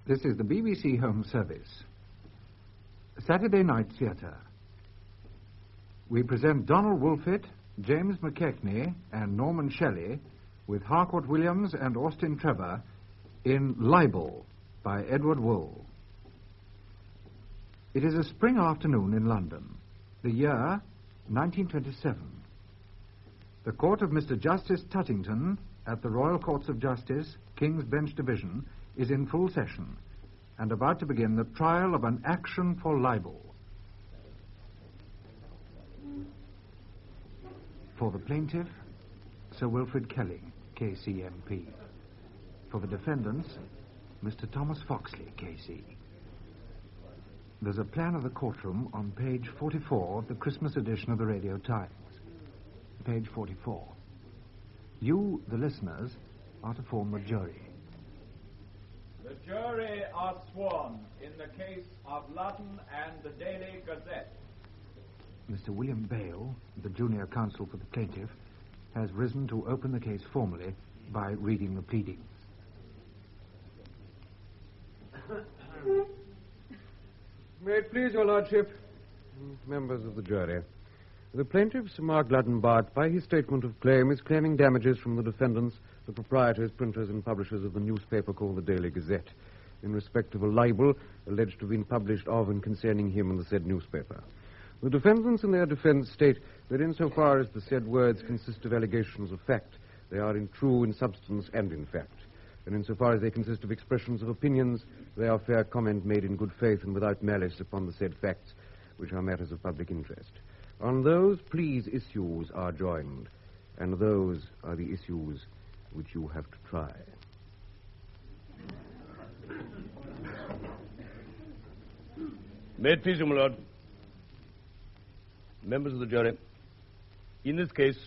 This is the BBC Home Service. Saturday Night Theatre. We present Donald Wolfett, James McKechnie, and Norman Shelley with Harcourt Williams and Austin Trevor in Libel by Edward Wooll. It is a spring afternoon in London, the year 1927. The court of Mr. Justice Tuttington at the Royal Courts of Justice, King's Bench Division, is in full session and about to begin the trial of an action for libel. For the plaintiff, Sir Wilfrid Kelly, KCMP. For the defendants, Mr. Thomas Foxley, KC. There's a plan of the courtroom on page 44 of the Christmas edition of the Radio Times. Page 44. You, the listeners, are to form the jury. The jury are sworn in the case of Ludden and the Daily Gazette. Mr. William Bale, the junior counsel for the plaintiff, has risen to open the case formally by reading the pleadings. May it please your lordship, members of the jury. The plaintiff, Sir Mark Ludden Bart, by his statement of claim, is claiming damages from the defendants, the proprietors, printers, and publishers of the newspaper called the Daily Gazette, in respect of a libel alleged to have been published of and concerning him in the said newspaper. The defendants in their defense state that insofar as the said words consist of allegations of fact, they are true in substance and in fact. And insofar as they consist of expressions of opinions, they are fair comment made in good faith and without malice upon the said facts, which are matters of public interest. On those pleas issues are joined, and those are the issues which you have to try. May it please you, my lord. Members of the jury, in this case,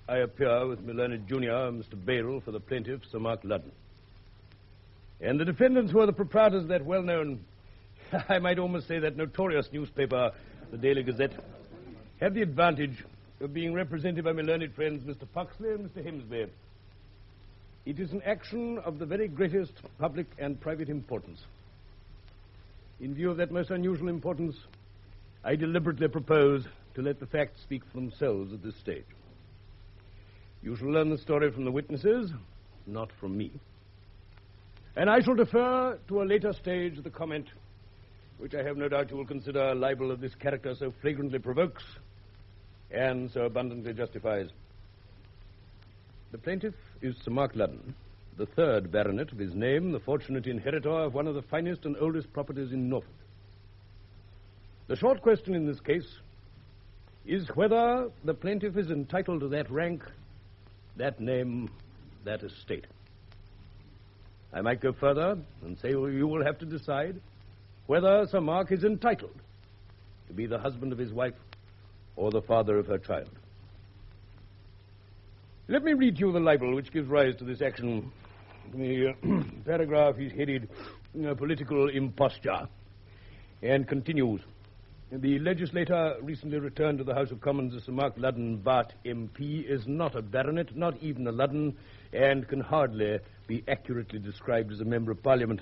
I appear with my learned junior, Mr. Bale, for the plaintiff, Sir Mark Ludden. And the defendants, who are the proprietors of that well-known, I might almost say that notorious newspaper, the Daily Gazette, have the advantage of being represented by my learned friends, Mr. Foxley and Mr. Hemsby. It is an action of the very greatest public and private importance. In view of that most unusual importance, I deliberately propose to let the facts speak for themselves at this stage. You shall learn the story from the witnesses, not from me. And I shall defer to a later stage of the comment, which I have no doubt you will consider a libel of this character so flagrantly provokes and so abundantly justifies. The plaintiff is Sir Mark Ludden, the third baronet of his name, the fortunate inheritor of one of the finest and oldest properties in Norfolk. The short question in this case is whether the plaintiff is entitled to that rank, that name, that estate. I might go further and say you will have to decide whether Sir Mark is entitled to be the husband of his wife or the father of her child. Let me read you the libel which gives rise to this action. The paragraph is headed Political Imposture and continues. The legislator recently returned to the House of Commons as Sir Mark Ludden Bart MP is not a baronet, not even a Ludden, and can hardly be accurately described as a member of Parliament,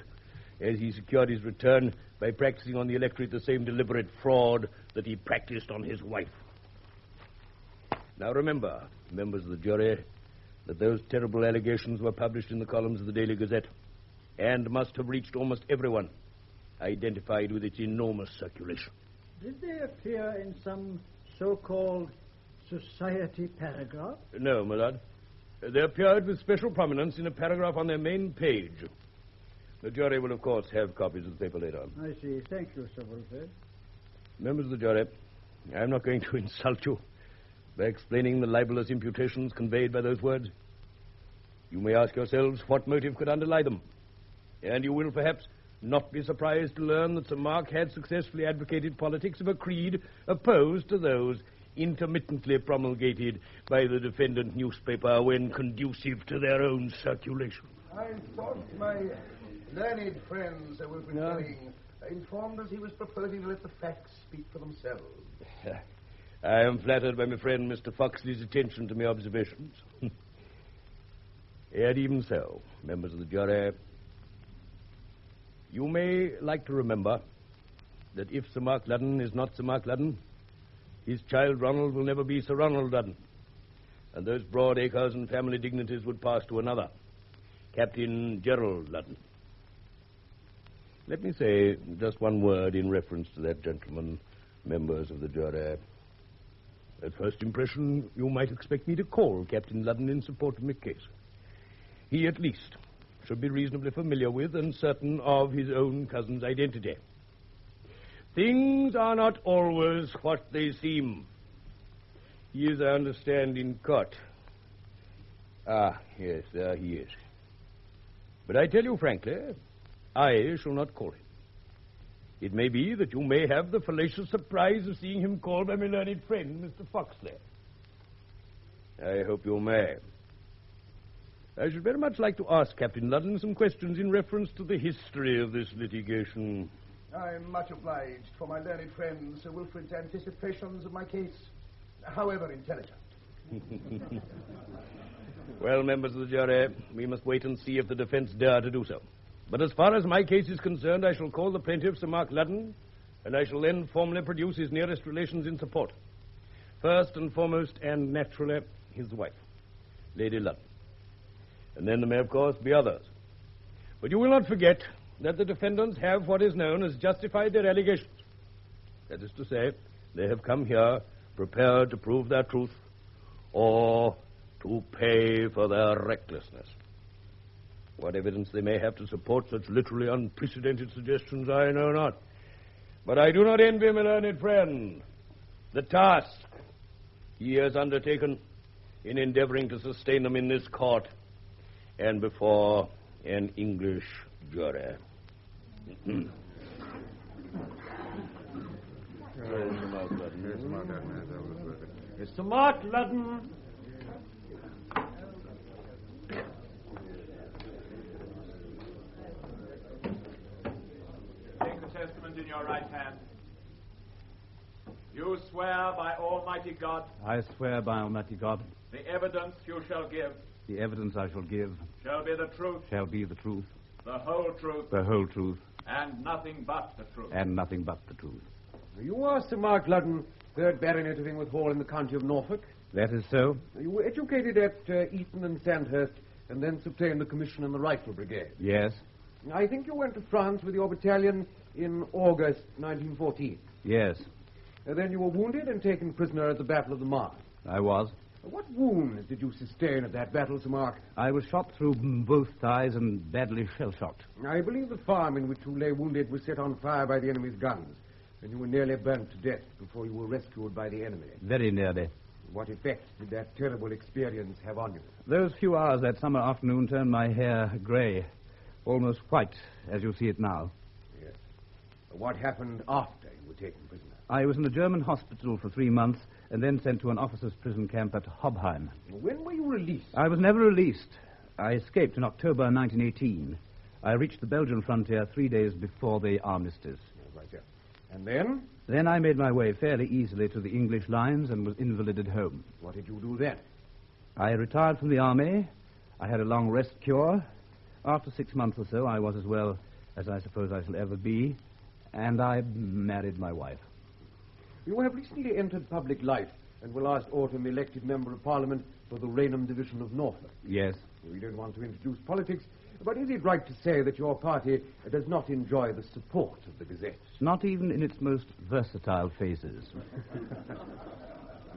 as he secured his return by practicing on the electorate the same deliberate fraud that he practiced on his wife. Now remember, members of the jury, that those terrible allegations were published in the columns of the Daily Gazette and must have reached almost everyone identified with its enormous circulation. Did they appear in some so-called society paragraph? No, my lord. They appeared with special prominence in a paragraph on their main page. The jury will, of course, have copies of the paper later on. I see. Thank you, Sir Wilfred. Members of the jury, I'm not going to insult you by explaining the libelous imputations conveyed by those words. You may ask yourselves what motive could underlie them, and you will perhaps not be surprised to learn that Sir Mark had successfully advocated politics of a creed opposed to those intermittently promulgated by the defendant newspaper when conducive to their own circulation. I thought my learned friend, Sir Wilfrid Kelly, informed us he was proposing to let the facts speak for themselves. I am flattered by my friend Mr. Foxley's attention to my observations. Yet even so, members of the jury, You may like to remember that if Sir Mark Ludden is not Sir Mark Ludden, his child Ronald will never be Sir Ronald Ludden, and those broad acres and family dignities would pass to another, Captain Gerald Ludden. Let me say just one word in reference to that gentleman, members of the jury. At first impression, you might expect me to call Captain Ludden in support of my case. He, at least, should be reasonably familiar with and certain of his own cousin's identity. Things are not always what they seem. He is, I understand, in court. Ah, yes, there he is. But I tell you frankly, I shall not call him. It may be that you may have the fallacious surprise of seeing him called by my learned friend, Mr. Foxley. I hope you may. I should very much like to ask Captain Ludden some questions in reference to the history of this litigation. I'm much obliged for my learned friend Sir Wilfrid's anticipations of my case, however intelligent. Well, members of the jury, we must wait and see if the defense dare to do so. But as far as my case is concerned, I shall call the plaintiff, Sir Mark Ludden, and I shall then formally produce his nearest relations in support. First and foremost, and naturally, his wife, Lady Ludden. And then there may, of course, be others. But you will not forget that the defendants have what is known as justified their allegations. That is to say, they have come here prepared to prove their truth or to pay for their recklessness. What evidence they may have to support such literally unprecedented suggestions, I know not. But I do not envy my learned friend the task he has undertaken in endeavoring to sustain them in this court and before an English jury. Mr. Mark Ludden. Take the testament in your right hand. You swear by Almighty God. I swear by Almighty God. The evidence you shall give. The evidence I shall give. Shall be the truth. Shall be the truth. The whole truth. The whole truth. And nothing but the truth. And nothing but the truth. You are Sir Mark Ludden, 3rd Baronet of Ingworth Hall in the county of Norfolk. That is so. You were educated at Eton and Sandhurst and thence obtained a commission in the Rifle Brigade. Yes. I think you went to France with your battalion in August 1914. Yes. Then you were wounded and taken prisoner at the Battle of the Marne. I was. What wounds did you sustain at that battle, Sir Mark? I was shot through both thighs and badly shell-shocked. I believe the farm in which you lay wounded was set on fire by the enemy's guns, and you were nearly burnt to death before you were rescued by the enemy. Very nearly. What effect did that terrible experience have on you? Those few hours that summer afternoon turned my hair grey, almost white, as you see it now. Yes. What happened after you were taken prisoner? I was in a German hospital for 3 months and then sent to an officers' prison camp at Hobheim. When were you released? I was never released. I escaped in October 1918. I reached the Belgian frontier 3 days before the armistice. Right there. And then? Then I made my way fairly easily to the English lines and was invalided home. What did you do then? I retired from the army. I had a long rest cure. After 6 months or so, I was as well as I suppose I shall ever be, and I married my wife. You have recently entered public life and were last autumn elected Member of Parliament for the Raynham Division of Norfolk. Yes. We don't want to introduce politics, but is it right to say that your party does not enjoy the support of the Gazette? Not even in its most versatile phases.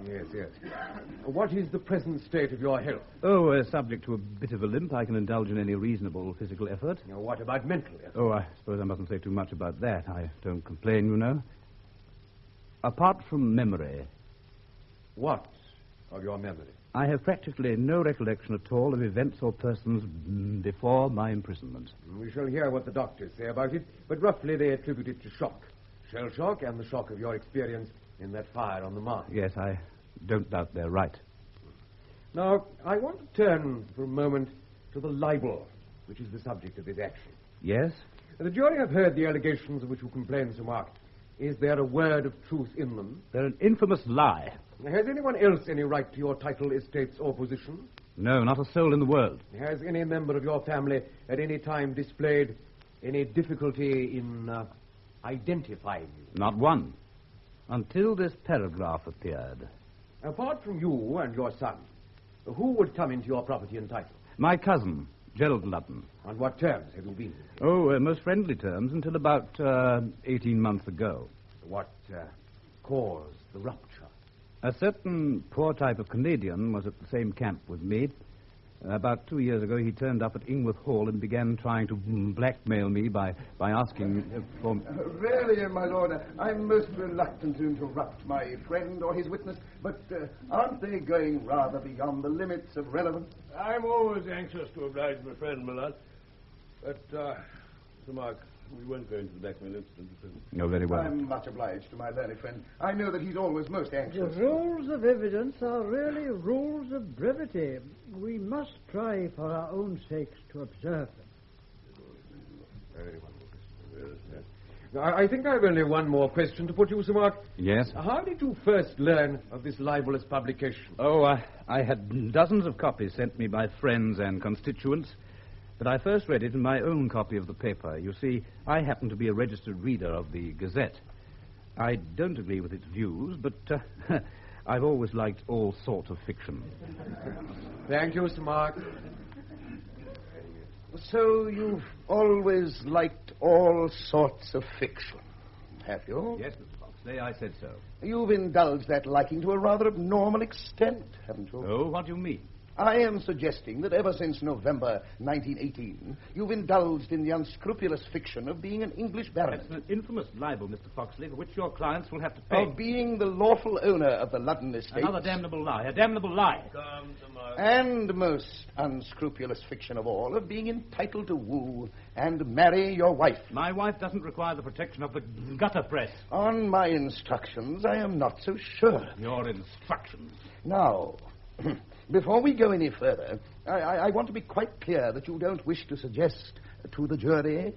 Yes, yes. What is the present state of your health? Oh, subject to a bit of a limp, I can indulge in any reasonable physical effort. Now, what about mental effort? Oh, I suppose I mustn't say too much about that. I don't complain, you know. Apart from memory. What of your memory? I have practically no recollection at all of events or persons before my imprisonment. We shall hear what the doctors say about it, but roughly they attribute it to shock. Shell shock and the shock of your experience in that fire on the Marne. Yes, I don't doubt they're right. Now, I want to turn for a moment to the libel, which is the subject of this action. Yes? The jury have heard the allegations of which you complain, Sir Mark. Is there a word of truth in them? They're an infamous lie. Has anyone else any right to your title, estates, or position? No, not a soul in the world. Has any member of your family at any time displayed Any difficulty in identifying you? Not one. Until this paragraph appeared. Apart from you and your son, who would come into your property and title? My cousin, Gerald Ludden. On what terms have you been? Oh, most friendly terms until about 18 months ago. What caused the rupture? A certain poor type of Canadian was at the same camp with me. About 2 years ago, he turned up at Ingworth Hall and began trying to blackmail me by asking for... Really, my lord, I'm most reluctant to interrupt my friend or his witness, but aren't they going rather beyond the limits of relevance? I'm always anxious to oblige my friend, my lord. But, Sir Mark, we weren't going to the blackmail incident. Oh, very well. I'm much obliged to my learned friend. I know that he's always most The anxious. rules of evidence are really rules of brevity. We must try for our own sakes to observe them. Very well. I think I've only one more question to put you, Sir Mark. Yes? How did you first learn of this libelous publication? Oh, I had dozens of copies sent me by friends and constituents, but I first read it in my own copy of the paper. You see, I happen to be a registered reader of the Gazette. I don't agree with its views, but I've always liked all sorts of fiction. Thank you, Sir Mark. So you've always liked all sorts of fiction, have you? Yes, Mr. Foxley, I said so. You've indulged that liking to a rather abnormal extent, haven't you? Oh, what do you mean? I am suggesting that ever since November 1918, you've indulged in the unscrupulous fiction of being an English baronet. That's an infamous libel, Mr. Foxley, for which your clients will have to pay. Of being the lawful owner of the Ludden estate. Another damnable lie, a damnable lie. Come, Sir Mark. And most unscrupulous fiction of all, of being entitled to woo and marry your wife. My wife doesn't require the protection of the gutter press. On my instructions, I am not so sure. Your instructions. Now, before we go any further, I want to be quite clear that you don't wish to suggest to the jury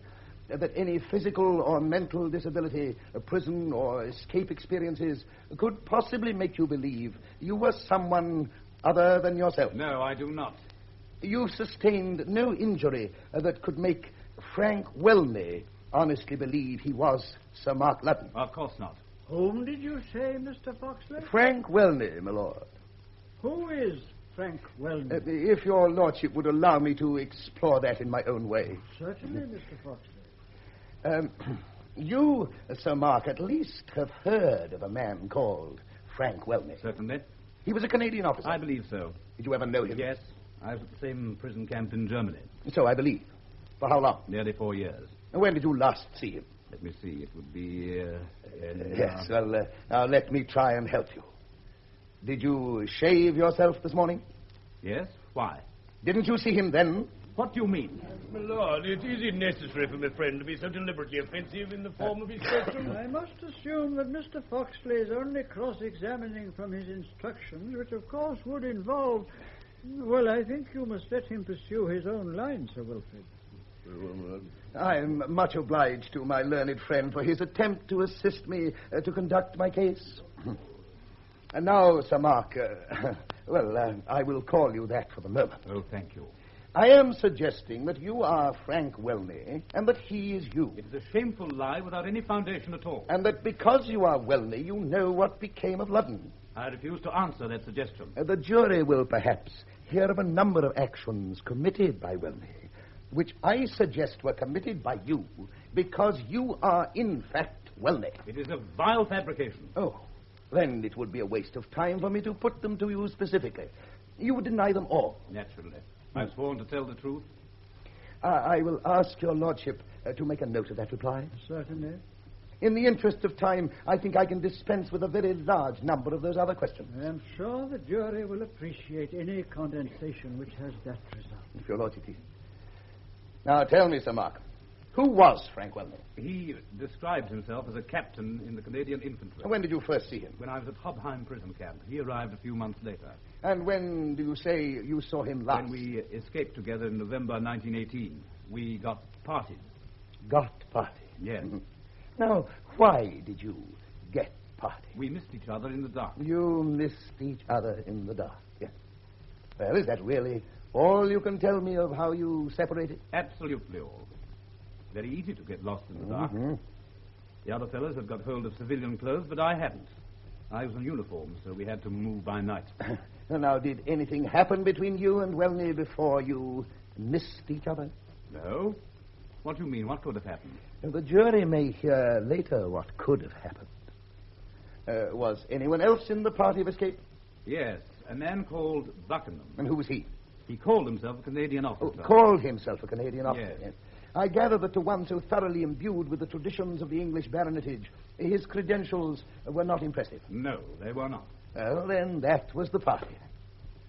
that any physical or mental disability, prison or escape experiences could possibly make you believe you were someone other than yourself. No, I do not. You sustained no injury that could make Frank Welney honestly believe he was Sir Mark Ludden. Of course not. Whom did you say, Mr. Foxley? Frank Welney, my lord. Who is Frank Welney? If your lordship would allow me to explore that in my own way. Certainly, Mr. Foxley. You, Sir Mark, at least have heard of a man called Frank Welney. Certainly. He was a Canadian officer. I believe so. Did you ever know him? Yes. I was at the same prison camp in Germany. So I believe. For how long? Nearly 4 years. When did you last see him? Let me see. It would be... Yes, well, now let me try and help you. Did you shave yourself this morning? Yes? Why? Didn't you see him then? What do you mean? My lord, is it necessary for my friend to be so deliberately offensive in the form of his question? I must assume that Mr. Foxley is only cross-examining from his instructions, which of course would involve... Well, I think you must let him pursue his own line, Sir Wilfrid. I'm much obliged to my learned friend for his attempt to assist me to conduct my case. And now, Sir Mark, I will call you that for the moment. Oh, thank you. I am suggesting that you are Frank Welney and that he is you. It is a shameful lie without any foundation at all. And that because you are Welney, you know what became of Ludden. I refuse to answer that suggestion. The jury will perhaps hear of a number of actions committed by Welney, which I suggest were committed by you because you are, in fact, Welney. It is a vile fabrication. Oh, then it would be a waste of time for me to put them to you specifically. You would deny them all. Naturally. I've sworn to tell the truth. I will ask your lordship to make a note of that reply. Certainly. In the interest of time, I think I can dispense with a very large number of those other questions. I am sure the jury will appreciate any condensation which has that result. If your lordship please. Now tell me, Sir Mark, who was Frank Welney? He described himself as a captain in the Canadian infantry. When did you first see him? When I was at Hobheim prison camp. He arrived a few months later. And when do you say you saw him last? When we escaped together in November 1918. We got parted. Got party? Yes. Mm-hmm. Now, why did you get party? We missed each other in the dark. You missed each other in the dark, yes. Well, is that really all you can tell me of how you separated? Absolutely all. Very easy to get lost in the dark. Mm-hmm. The other fellows had got hold of civilian clothes, but I hadn't. I was in uniform, so we had to move by night. Now, did anything happen between you and Welney before you missed each other? No? What do you mean? What could have happened? The jury may hear later what could have happened. Was anyone else in the party of escape? Yes, a man called Buckingham. And who was he? He called himself a Canadian officer. Called himself a Canadian officer. Yes. I gather that to one so thoroughly imbued with the traditions of the English baronetage, his credentials were not impressive. No, they were not. Well, then, that was the party.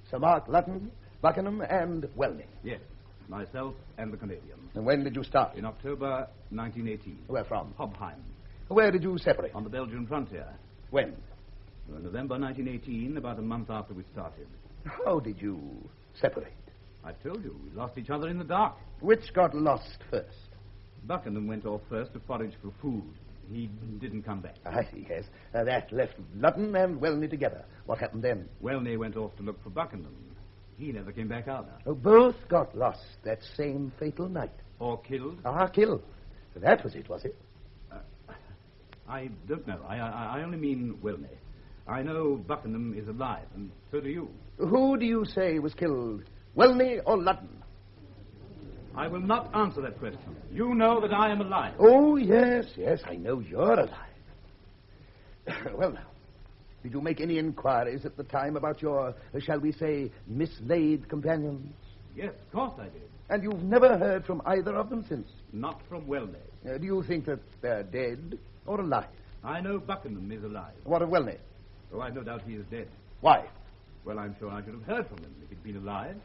Sir Mark Ludden, Buckingham, and Welney. Yes, myself and the Canadian. And when did you start? In October 1918. Where from? Hobheim, Where did you separate? on the Belgian frontier. When? November 1918, about a month after we started. How did you separate? I told you, we lost each other in the dark. Which got lost first? Buckingham went off first to forage for food. He didn't come back. I see, yes. That left Ludden and Welney together. What happened then? Welney went off to look for Buckingham. He never came back either. Both got lost that same fatal night. Or killed. Killed. That was it, was it? I don't know. I only mean Welney. I know Buckingham is alive, and so do you. Who do you say was killed, Welney or Ludden? I will not answer that question. You know that I am alive. Oh, yes, I know you're alive. Well, now, did you make any inquiries at the time about your, shall we say, mislaid companions? Yes, of course I did. And you've never heard from either of them since? Not from Welney. Do you think that they're dead or alive? I know Buckingham is alive. What of Welney? Oh, I've no doubt he is dead. Why? Well, I'm sure I should have heard from him if he'd been alive.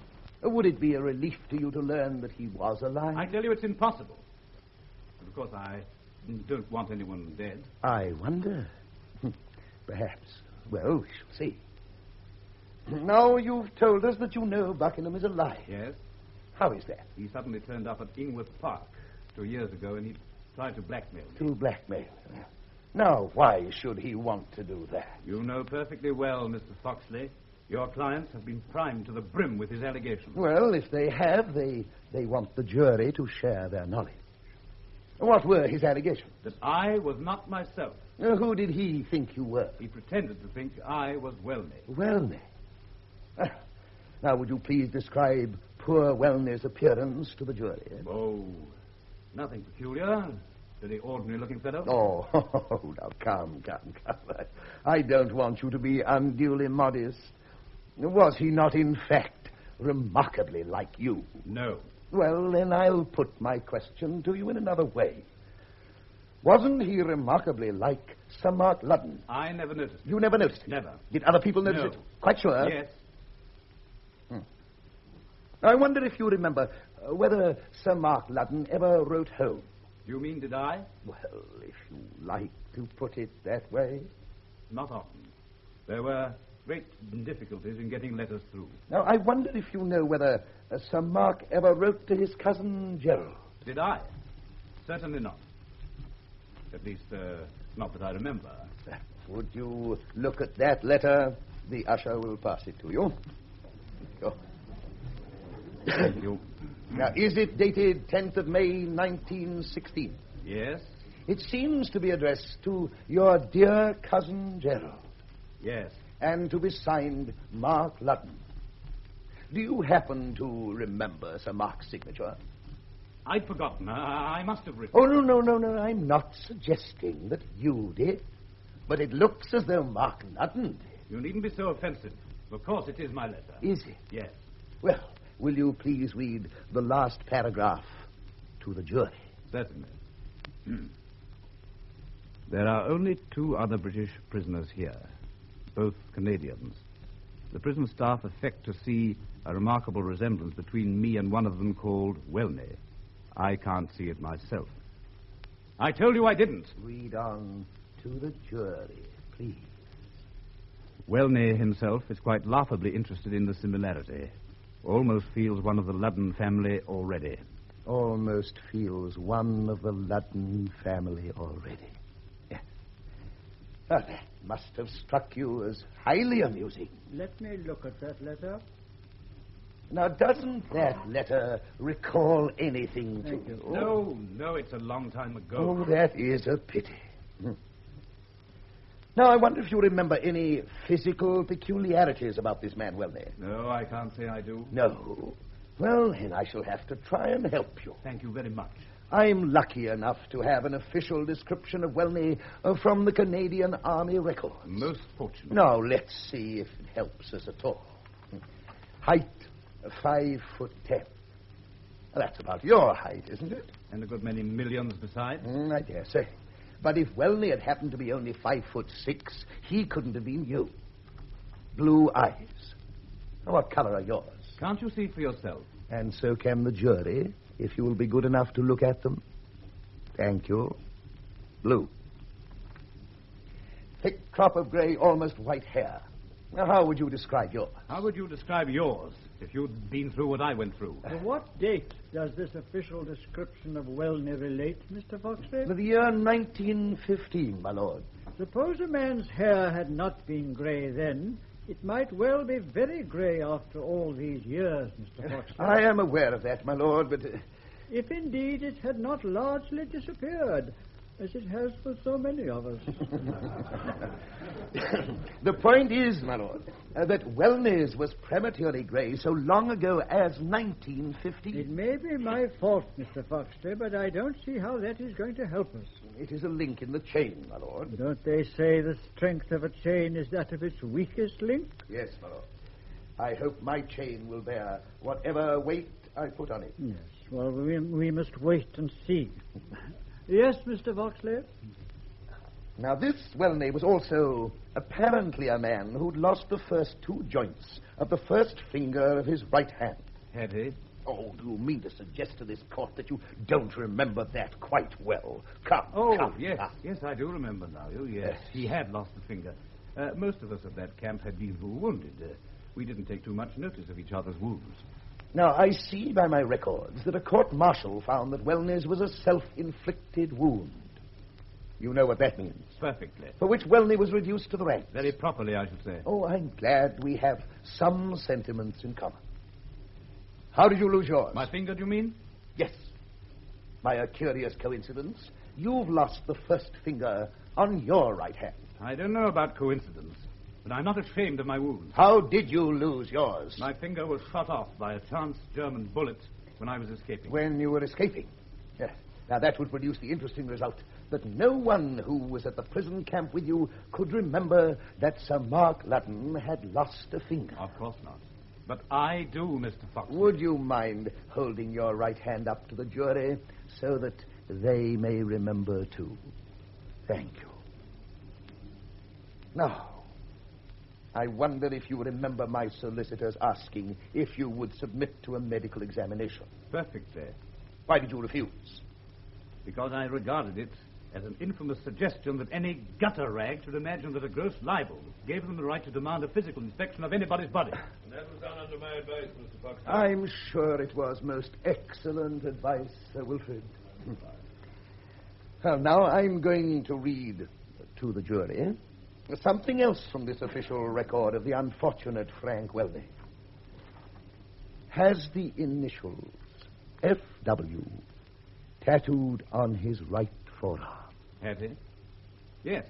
Would it be a relief to you to learn that he was alive? I tell you it's impossible. But of course, I don't want anyone dead. I wonder. Perhaps. Well, we shall see. Now you've told us that you know Buckingham is alive. Yes. How is that? He suddenly turned up at Ingworth Park 2 years ago, and he tried to blackmail me. To blackmail. Now, why should he want to do that? You know perfectly well, Mr. Foxley. Your clients have been primed to the brim with his allegations. Well, if they have, they want the jury to share their knowledge. What were his allegations? That I was not myself. Who did he think you were? He pretended to think I was Welney. Welney. Now, would you please describe poor Welney's appearance to the jury? Oh, nothing peculiar. Very ordinary-looking fellow. Oh, now, come. I don't want you to be unduly modest. Was he not, in fact, remarkably like you? No. Well, then I'll put my question to you in another way. Wasn't he remarkably like Sir Mark Ludden? I never noticed it. You never noticed it? Never. Did other people notice No. it? Quite sure? Yes. I wonder if you remember whether Sir Mark Ludden ever wrote home. You mean, did I? Well, if you like to put it that way. Not often. There were great difficulties in getting letters through. Now, I wonder if you know whether Sir Mark ever wrote to his cousin Gerald. Did I? Certainly not. At least, not that I remember. Would you look at that letter? The usher will pass it to you. Go. Thank you. Now, is it dated 10th of May, 1916? Yes? It seems to be addressed to your dear cousin Gerald. Yes. And to be signed Mark Ludden. Do you happen to remember Sir Mark's signature? I'd forgotten. I must have written. Oh, no. I'm not suggesting that you did. But it looks as though Mark Ludden did. You needn't be so offensive. Of course, it is my letter. Is it? Yes. Well, will you please read the last paragraph to the jury? Certainly. There are only 2 other British prisoners here, both Canadians. The prison staff affect to see a remarkable resemblance between me and one of them called Welney. I can't see it myself. I told you I didn't. Read on to the jury, please. Welney himself is quite laughably interested in the similarity. Almost feels one of the Ludden family already. Almost feels one of the Ludden family already. Yeah. That must have struck you as highly amusing. Let me look at that letter. Now, doesn't that letter recall anything to you? No, it's a long time ago. Oh, that is a pity. Now, I wonder if you remember any physical peculiarities about this man Welney. No, I can't say I do. No. Well, then I shall have to try and help you. Thank you very much. I'm lucky enough to have an official description of Welney from the Canadian Army records. Most fortunate. Now, let's see if it helps us at all. Height, 5'10". That's about your height, isn't it? And a good many millions besides. I dare say. But if Welney had happened to be only 5'6", he couldn't have been you. Blue eyes. Now, what color are yours? Can't you see for yourself? And so can the jury, if you will be good enough to look at them. Thank you. Blue. Thick crop of gray, almost white hair. Now, how would you describe yours? How would you describe yours if you'd been through what I went through? To what date does this official description of Welney relate, Mr. Foxley? The year 1915, my lord. Suppose a man's hair had not been grey then, it might well be very grey after all these years, Mr. Foxley. I am aware of that, my lord, but... If indeed it had not largely disappeared, as it has for so many of us. The point is, my lord, that Welney's was prematurely grey so long ago as 1915. It may be my fault, Mr. Foxley, but I don't see how that is going to help us. It is a link in the chain, my lord. Don't they say the strength of a chain is that of its weakest link? Yes, my lord. I hope my chain will bear whatever weight I put on it. Yes, well, we must wait and see. Yes, Mr. Foxley? Now, this Welney was also apparently a man who'd lost the first 2 joints of the first finger of his right hand. Had he? Oh, do you mean to suggest to this court that you don't remember that quite well? Come, come. Yes, I do remember now. Oh, yes. He had lost the finger. Most of us at that camp had been wounded. We didn't take too much notice of each other's wounds. Now, I see by my records that a court-martial found that Welney's was a self-inflicted wound. You know what that means? Perfectly. For which Welney was reduced to the ranks. Very properly, I should say. Oh, I'm glad we have some sentiments in common. How did you lose yours? My finger, do you mean? Yes. By a curious coincidence, you've lost the first finger on your right hand. I don't know about coincidence, but I'm not ashamed of my wounds. How did you lose yours? My finger was shot off by a chance German bullet when I was escaping. When you were escaping? Yeah. Now, that would produce the interesting result that no one who was at the prison camp with you could remember that Sir Mark Ludden had lost a finger. Of course not. But I do, Mr. Fox. Would you mind holding your right hand up to the jury so that they may remember, too? Thank you. Now, I wonder if you remember my solicitors asking if you would submit to a medical examination. Perfectly. Why did you refuse? Because I regarded it as an infamous suggestion that any gutter rag should imagine that a gross libel gave them the right to demand a physical inspection of anybody's body. And that was done under my advice, Mr. Fox. I'm sure it was most excellent advice, Sir Wilfrid. Well, now I'm going to read to the jury something else from this official record of the unfortunate Frank Welney. Has the initials F.W. tattooed on his right forearm. Had he? Yes.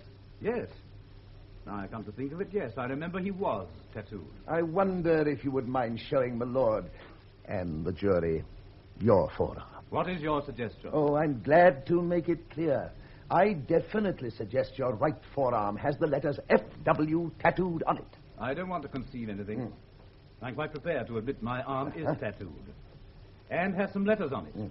Now I come to think of it, yes. I remember he was tattooed. I wonder if you would mind showing my lord and the jury your forearm. What is your suggestion? Oh, I'm glad to make it clear. I definitely suggest your right forearm has the letters F.W. tattooed on it. I don't want to concede anything. I'm quite prepared to admit my arm is tattooed. And has some letters on it.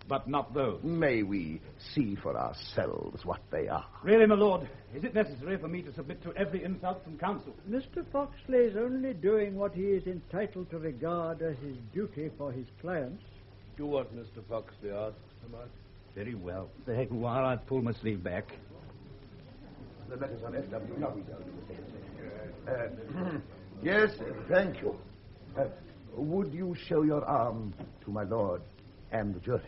But not those. May we see for ourselves what they are? Really, my lord, is it necessary for me to submit to every insult from counsel? Mr. Foxley is only doing what he is entitled to regard as his duty for his clients. Do what Mr. Foxley asked, Mr. Mark. Very well. There you are. I've pulled my sleeve back. The letters on F.W. No, we don't. Yes, thank you. Would you show your arm to my lord and the jury?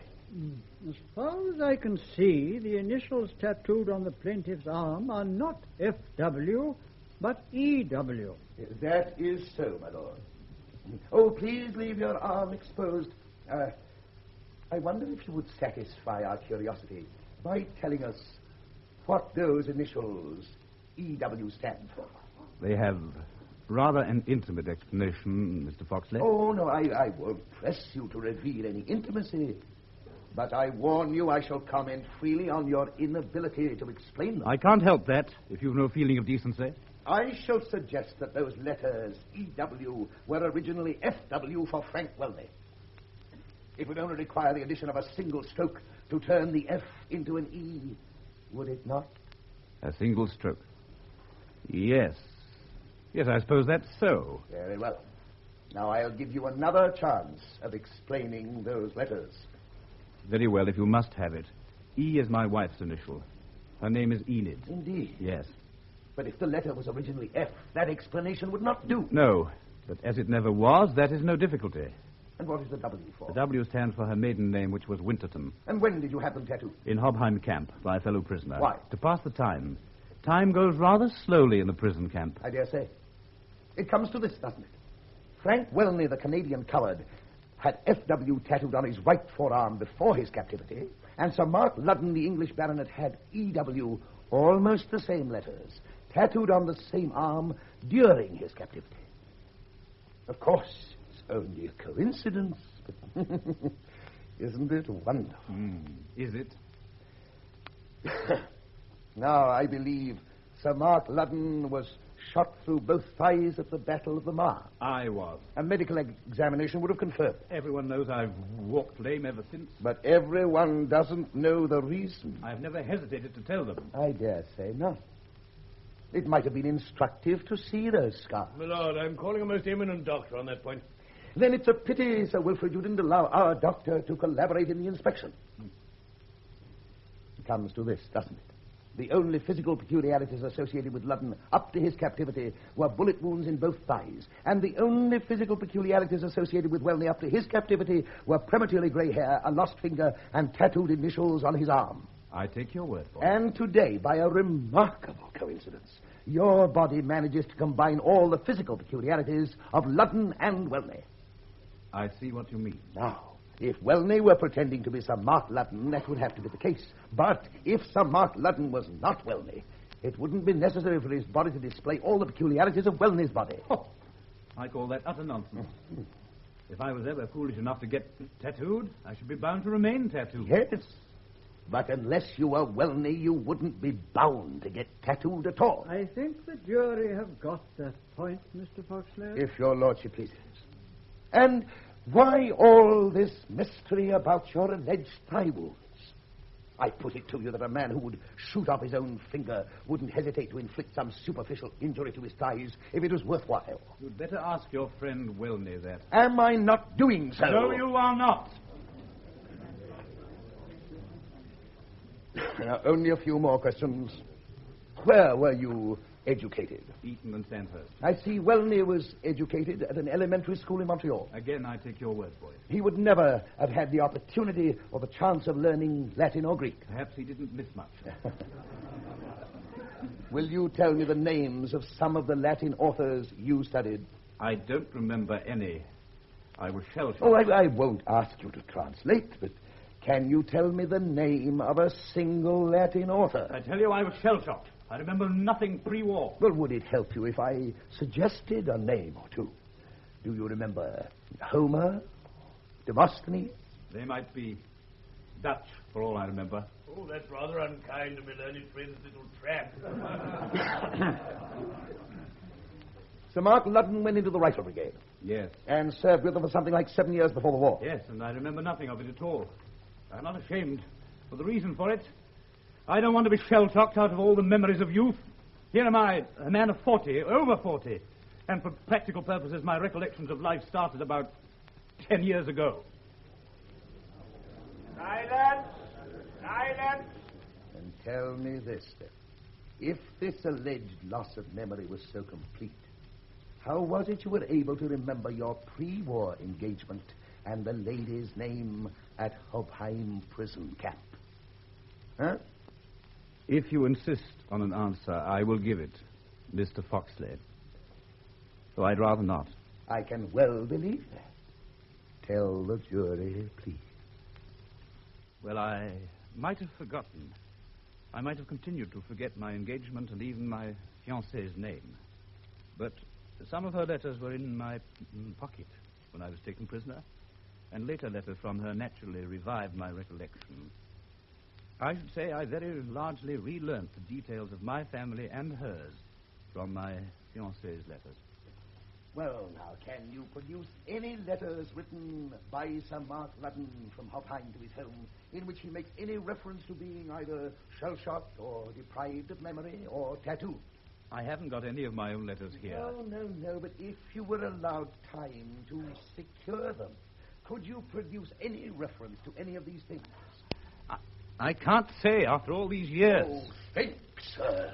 As far as I can see, the initials tattooed on the plaintiff's arm are not F.W., but E.W. That is so, my lord. Oh, please leave your arm exposed. I wonder if you would satisfy our curiosity by telling us what those initials EW stand for. They have rather an intimate explanation, Mr. Foxley. Oh, no, I won't press you to reveal any intimacy. But I warn you I shall comment freely on your inability to explain them. I can't help that, if you've no feeling of decency. I shall suggest that those letters, EW, were originally FW for Frank Welney. It would only require the addition of a single stroke to turn the F into an E, would it not? A single stroke. Yes. Yes, I suppose that's so. Very well. Now I'll give you another chance of explaining those letters. Very well, if you must have it. E is my wife's initial. Her name is Enid. Indeed. Yes. But if the letter was originally F, that explanation would not do. No, but as it never was, that is no difficulty. And what is the W for? The W stands for her maiden name, which was Winterton. And when did you have them tattooed? In Hobheim camp, by a fellow prisoner. Why? To pass the time. Time goes rather slowly in the prison camp. I dare say. It comes to this, doesn't it? Frank Welney, the Canadian coward, had FW tattooed on his right forearm before his captivity, and Sir Mark Ludden, the English baronet, had EW, almost the same letters, tattooed on the same arm during his captivity. Of course, it's only a coincidence, but isn't it wonderful? Is it? Now, I believe Sir Mark Ludden was shot through both thighs at the Battle of the Marne. I was. A medical examination would have confirmed. Everyone knows I've walked lame ever since. But everyone doesn't know the reason. I've never hesitated to tell them. I dare say not. It might have been instructive to see those scars. My lord, I'm calling a most eminent doctor on that point. Then it's a pity, Sir Wilfrid, you didn't allow our doctor to collaborate in the inspection. It comes to this, doesn't it? The only physical peculiarities associated with Ludden up to his captivity were bullet wounds in both thighs. And the only physical peculiarities associated with Welney up to his captivity were prematurely grey hair, a lost finger, and tattooed initials on his arm. I take your word for it. And today, by a remarkable coincidence, your body manages to combine all the physical peculiarities of Ludden and Welney. I see what you mean. Now, if Welney were pretending to be Sir Mark Ludden, that would have to be the case. But if Sir Mark Ludden was not Welney, it wouldn't be necessary for his body to display all the peculiarities of Welney's body. Oh, I call that utter nonsense. If I was ever foolish enough to get tattooed, I should be bound to remain tattooed. Yes, but unless you were Welney, you wouldn't be bound to get tattooed at all. I think the jury have got that point, Mr. Foxley. If your lordship pleases. And why all this mystery about your alleged thigh wounds? I put it to you that a man who would shoot off his own finger wouldn't hesitate to inflict some superficial injury to his thighs if it was worthwhile. You'd better ask your friend Welney that. Am I not doing so? No, you are not. Now, only a few more questions. Where were you educated? Eton and Sandhurst. I see Welney was educated at an elementary school in Montreal. Again, I take your word for it. He would never have had the opportunity or the chance of learning Latin or Greek. Perhaps he didn't miss much. Will you tell me the names of some of the Latin authors you studied? I don't remember any. I was shell-shocked. Oh, I won't ask you to translate, but can you tell me the name of a single Latin author? I tell you, I was shell-shocked. I remember nothing pre-war. Well, would it help you if I suggested a name or two? Do you remember Homer? Demosthenes? They might be Dutch, for all I remember. Oh, that's rather unkind of my learned friend's little tramp. Sir Mark Ludden went into the Rifle Brigade. Yes. And served with them for something like 7 years before the war. Yes, and I remember nothing of it at all. I'm not ashamed. For the reason for it, I don't want to be shell-shocked out of all the memories of youth. Here am I, a man of 40, over 40. And for practical purposes, my recollections of life started about 10 years ago. Silence! Silence! And tell me this, then. If this alleged loss of memory was so complete, how was it you were able to remember your pre-war engagement and the lady's name at Hobheim prison camp? Huh? If you insist on an answer, I will give it, Mr. Foxley. Though I'd rather not. I can well believe that. Tell the jury, please. Well, I might have forgotten. I might have continued to forget my engagement and even my fiancée's name. But some of her letters were in my pocket when I was taken prisoner, and later letters from her naturally revived my recollection. I should say I very largely relearnt the details of my family and hers from my fiancée's letters. Well, now, can you produce any letters written by Sir Mark Ludden from Hopheim to his home in which he makes any reference to being either shell-shocked or deprived of memory or tattooed? I haven't got any of my own letters here. No, but if you were allowed time to secure them, could you produce any reference to any of these things? I can't say after all these years. Oh, think, sir.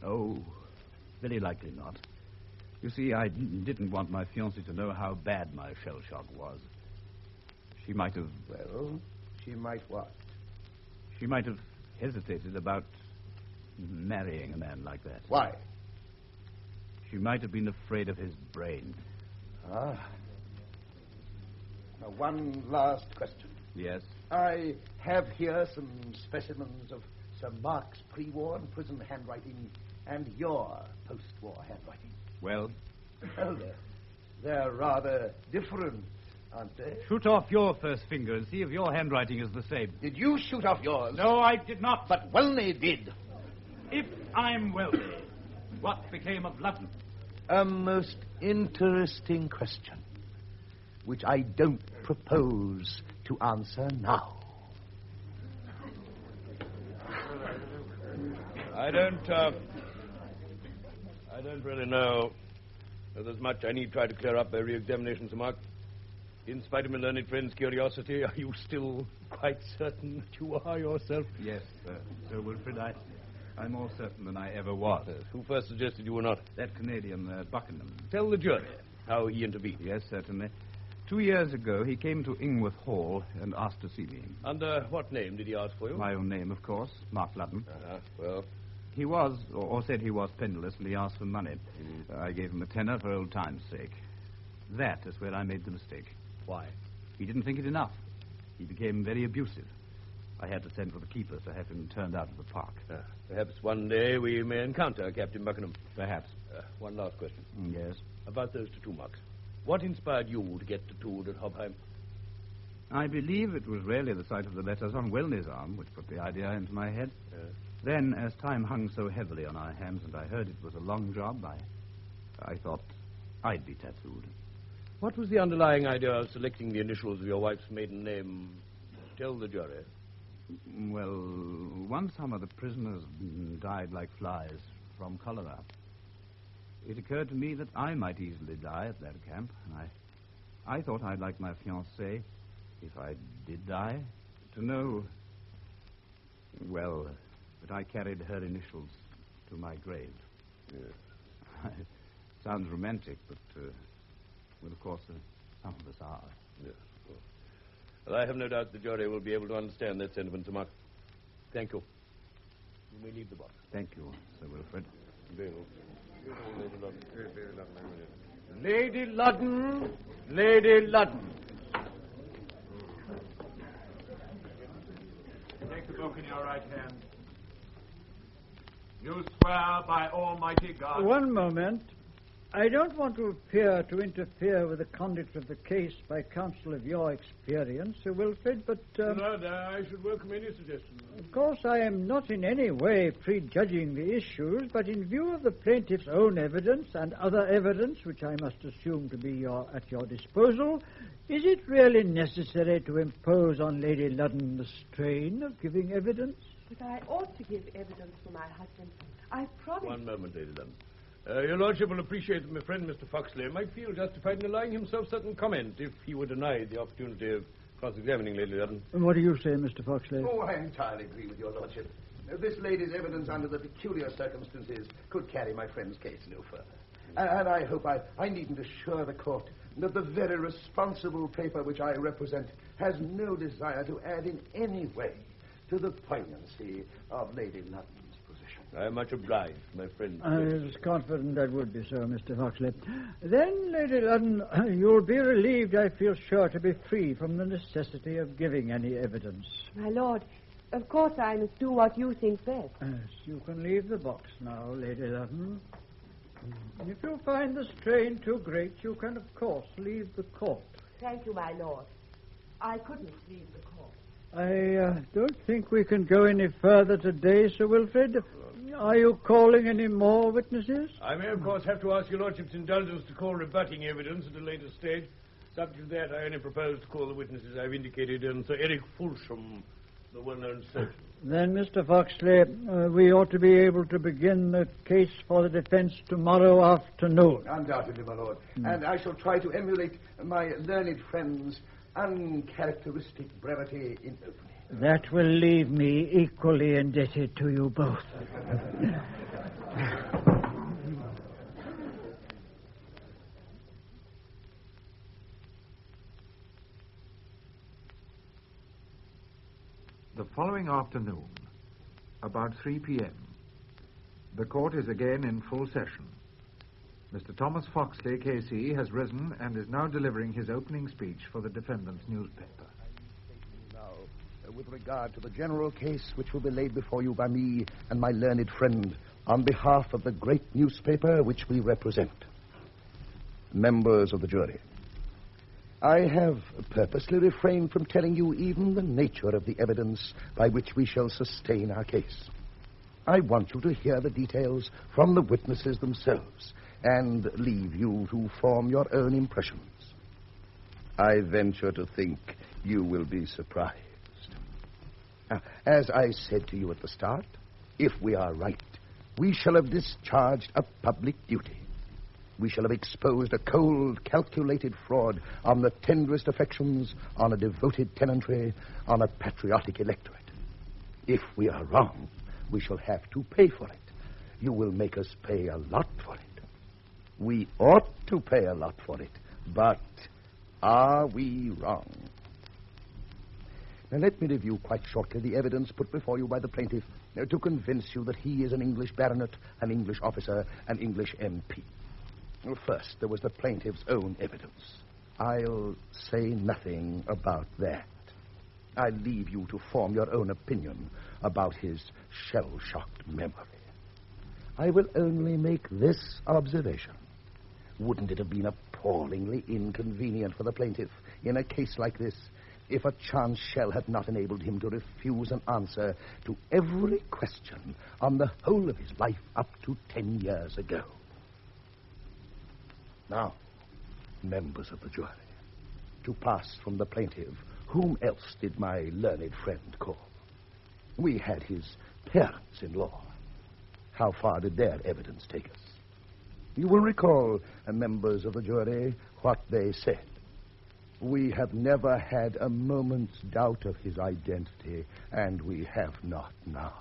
Oh, very likely not. You see, I didn't want my fiancée to know how bad my shell shock was. She might have... Well, she might what? She might have hesitated about marrying a man like that. Why? She might have been afraid of his brain. Ah. Now, one last question. Yes? I have here some specimens of Sir Mark's pre-war and prison handwriting and your post-war handwriting. Well? Well, they're rather different, aren't they? Shoot off your first finger and see if your handwriting is the same. Did you shoot off yours? No, I did not. But Welney did. If I'm wealthy, what became of Ludden? A most interesting question, which I don't propose to answer now. I don't really know if there's much I need try to clear up by re-examination, Sir Mark. In spite of my learned friend's curiosity, are you still quite certain that you are yourself? Yes, Sir Wilfrid, I'm more certain than I ever was. Who first suggested you were not? That Canadian, Buckingham. Tell the jury how he intervened. Yes, certainly. 2 years ago, he came to Ingworth Hall and asked to see me. Under what name did he ask for you? My own name, of course, Mark Ludden. Well? He was, or said he was, penniless, and he asked for money. I gave him a tenner for old time's sake. That is where I made the mistake. Why? He didn't think it enough. He became very abusive. I had to send for the keepers to have him turned out of the park. Perhaps one day we may encounter Captain Buckingham. Perhaps. One last question. Yes? About those tattoo marks. What inspired you to get tattooed at Hopheim? I believe it was really the sight of the letters on Welney's arm which put the idea into my head. Then, as time hung so heavily on our hands and I heard it was a long job, I thought I'd be tattooed. What was the underlying idea of selecting the initials of your wife's maiden name? Tell the jury. Well, one summer the prisoners died like flies from cholera. It occurred to me that I might easily die at that camp. I thought I'd like my fiancée, if I did die, to know, well, that I carried her initials to my grave. Yes. Sounds romantic, but, well, of course, some of us are. Yes, of course. Well, I have no doubt the jury will be able to understand that sentiment, Sir Mark. Thank you. You may leave the box. Thank you, Sir Wilfrid. Lady Ludden. Lady Ludden. Take the book in your right hand. You swear by Almighty God. One moment. I don't want to appear to interfere with the conduct of the case by counsel of your experience, Sir Wilfrid, but... I should welcome any suggestions. Of course, I am not in any way prejudging the issues, but in view of the plaintiff's own evidence and other evidence, which I must assume to be at your disposal, is it really necessary to impose on Lady Ludden the strain of giving evidence? But I ought to give evidence for my husband. I promise... One moment, Lady Ludden. Your Lordship will appreciate that my friend, Mr. Foxley, might feel justified in allowing himself certain comment if he were denied the opportunity of cross-examining Lady Ludden. What do you say, Mr. Foxley? Oh, I entirely agree with your Lordship. This lady's evidence under the peculiar circumstances could carry my friend's case no further. And I hope I needn't assure the court that the very responsible paper which I represent has no desire to add in any way to the poignancy of Lady Ludden's position. I am much obliged, my friend. I was confident that would be so, Mr. Foxley. Then, Lady Ludden, you'll be relieved, I feel sure, to be free from the necessity of giving any evidence. My lord, of course I must do what you think best. Yes, you can leave the box now, Lady Ludden. If you find the strain too great, you can, of course, leave the court. Thank you, my lord. I couldn't leave the court. I don't think we can go any further today, Sir Wilfrid. Are you calling any more witnesses? I may, of course, have to ask your lordship's indulgence to call rebutting evidence at a later stage. Subject to that, I only propose to call the witnesses I've indicated, and Sir Eric Fulsham, the well-known surgeon. Then, Mr. Foxley, we ought to be able to begin the case for the defense tomorrow afternoon. Undoubtedly, my lord. And I shall try to emulate my learned friend's uncharacteristic brevity in opening. That will leave me equally indebted to you both. The following afternoon, about 3 p.m., the court is again in full session. Mr. Thomas Foxley, K.C., has risen and is now delivering his opening speech for the defendant's newspaper. With regard to the general case which will be laid before you by me and my learned friend on behalf of the great newspaper which we represent. Members of the jury, I have purposely refrained from telling you even the nature of the evidence by which we shall sustain our case. I want you to hear the details from the witnesses themselves and leave you to form your own impressions. I venture to think you will be surprised. As I said to you at the start, if we are right, we shall have discharged a public duty. We shall have exposed a cold, calculated fraud on the tenderest affections, on a devoted tenantry, on a patriotic electorate. If we are wrong, we shall have to pay for it. You will make us pay a lot for it. We ought to pay a lot for it, but are we wrong? Now, let me review quite shortly the evidence put before you by the plaintiff to convince you that he is an English baronet, an English officer, an English MP. First, there was the plaintiff's own evidence. I'll say nothing about that. I leave you to form your own opinion about his shell-shocked memory. I will only make this observation. Wouldn't it have been appallingly inconvenient for the plaintiff in a case like this if a chance shell had not enabled him to refuse an answer to every question on the whole of his life up to 10 years ago? Now, members of the jury, to pass from the plaintiff, whom else did my learned friend call? We had his parents-in-law. How far did their evidence take us? You will recall, members of the jury, what they said. We have never had a moment's doubt of his identity, and we have not now.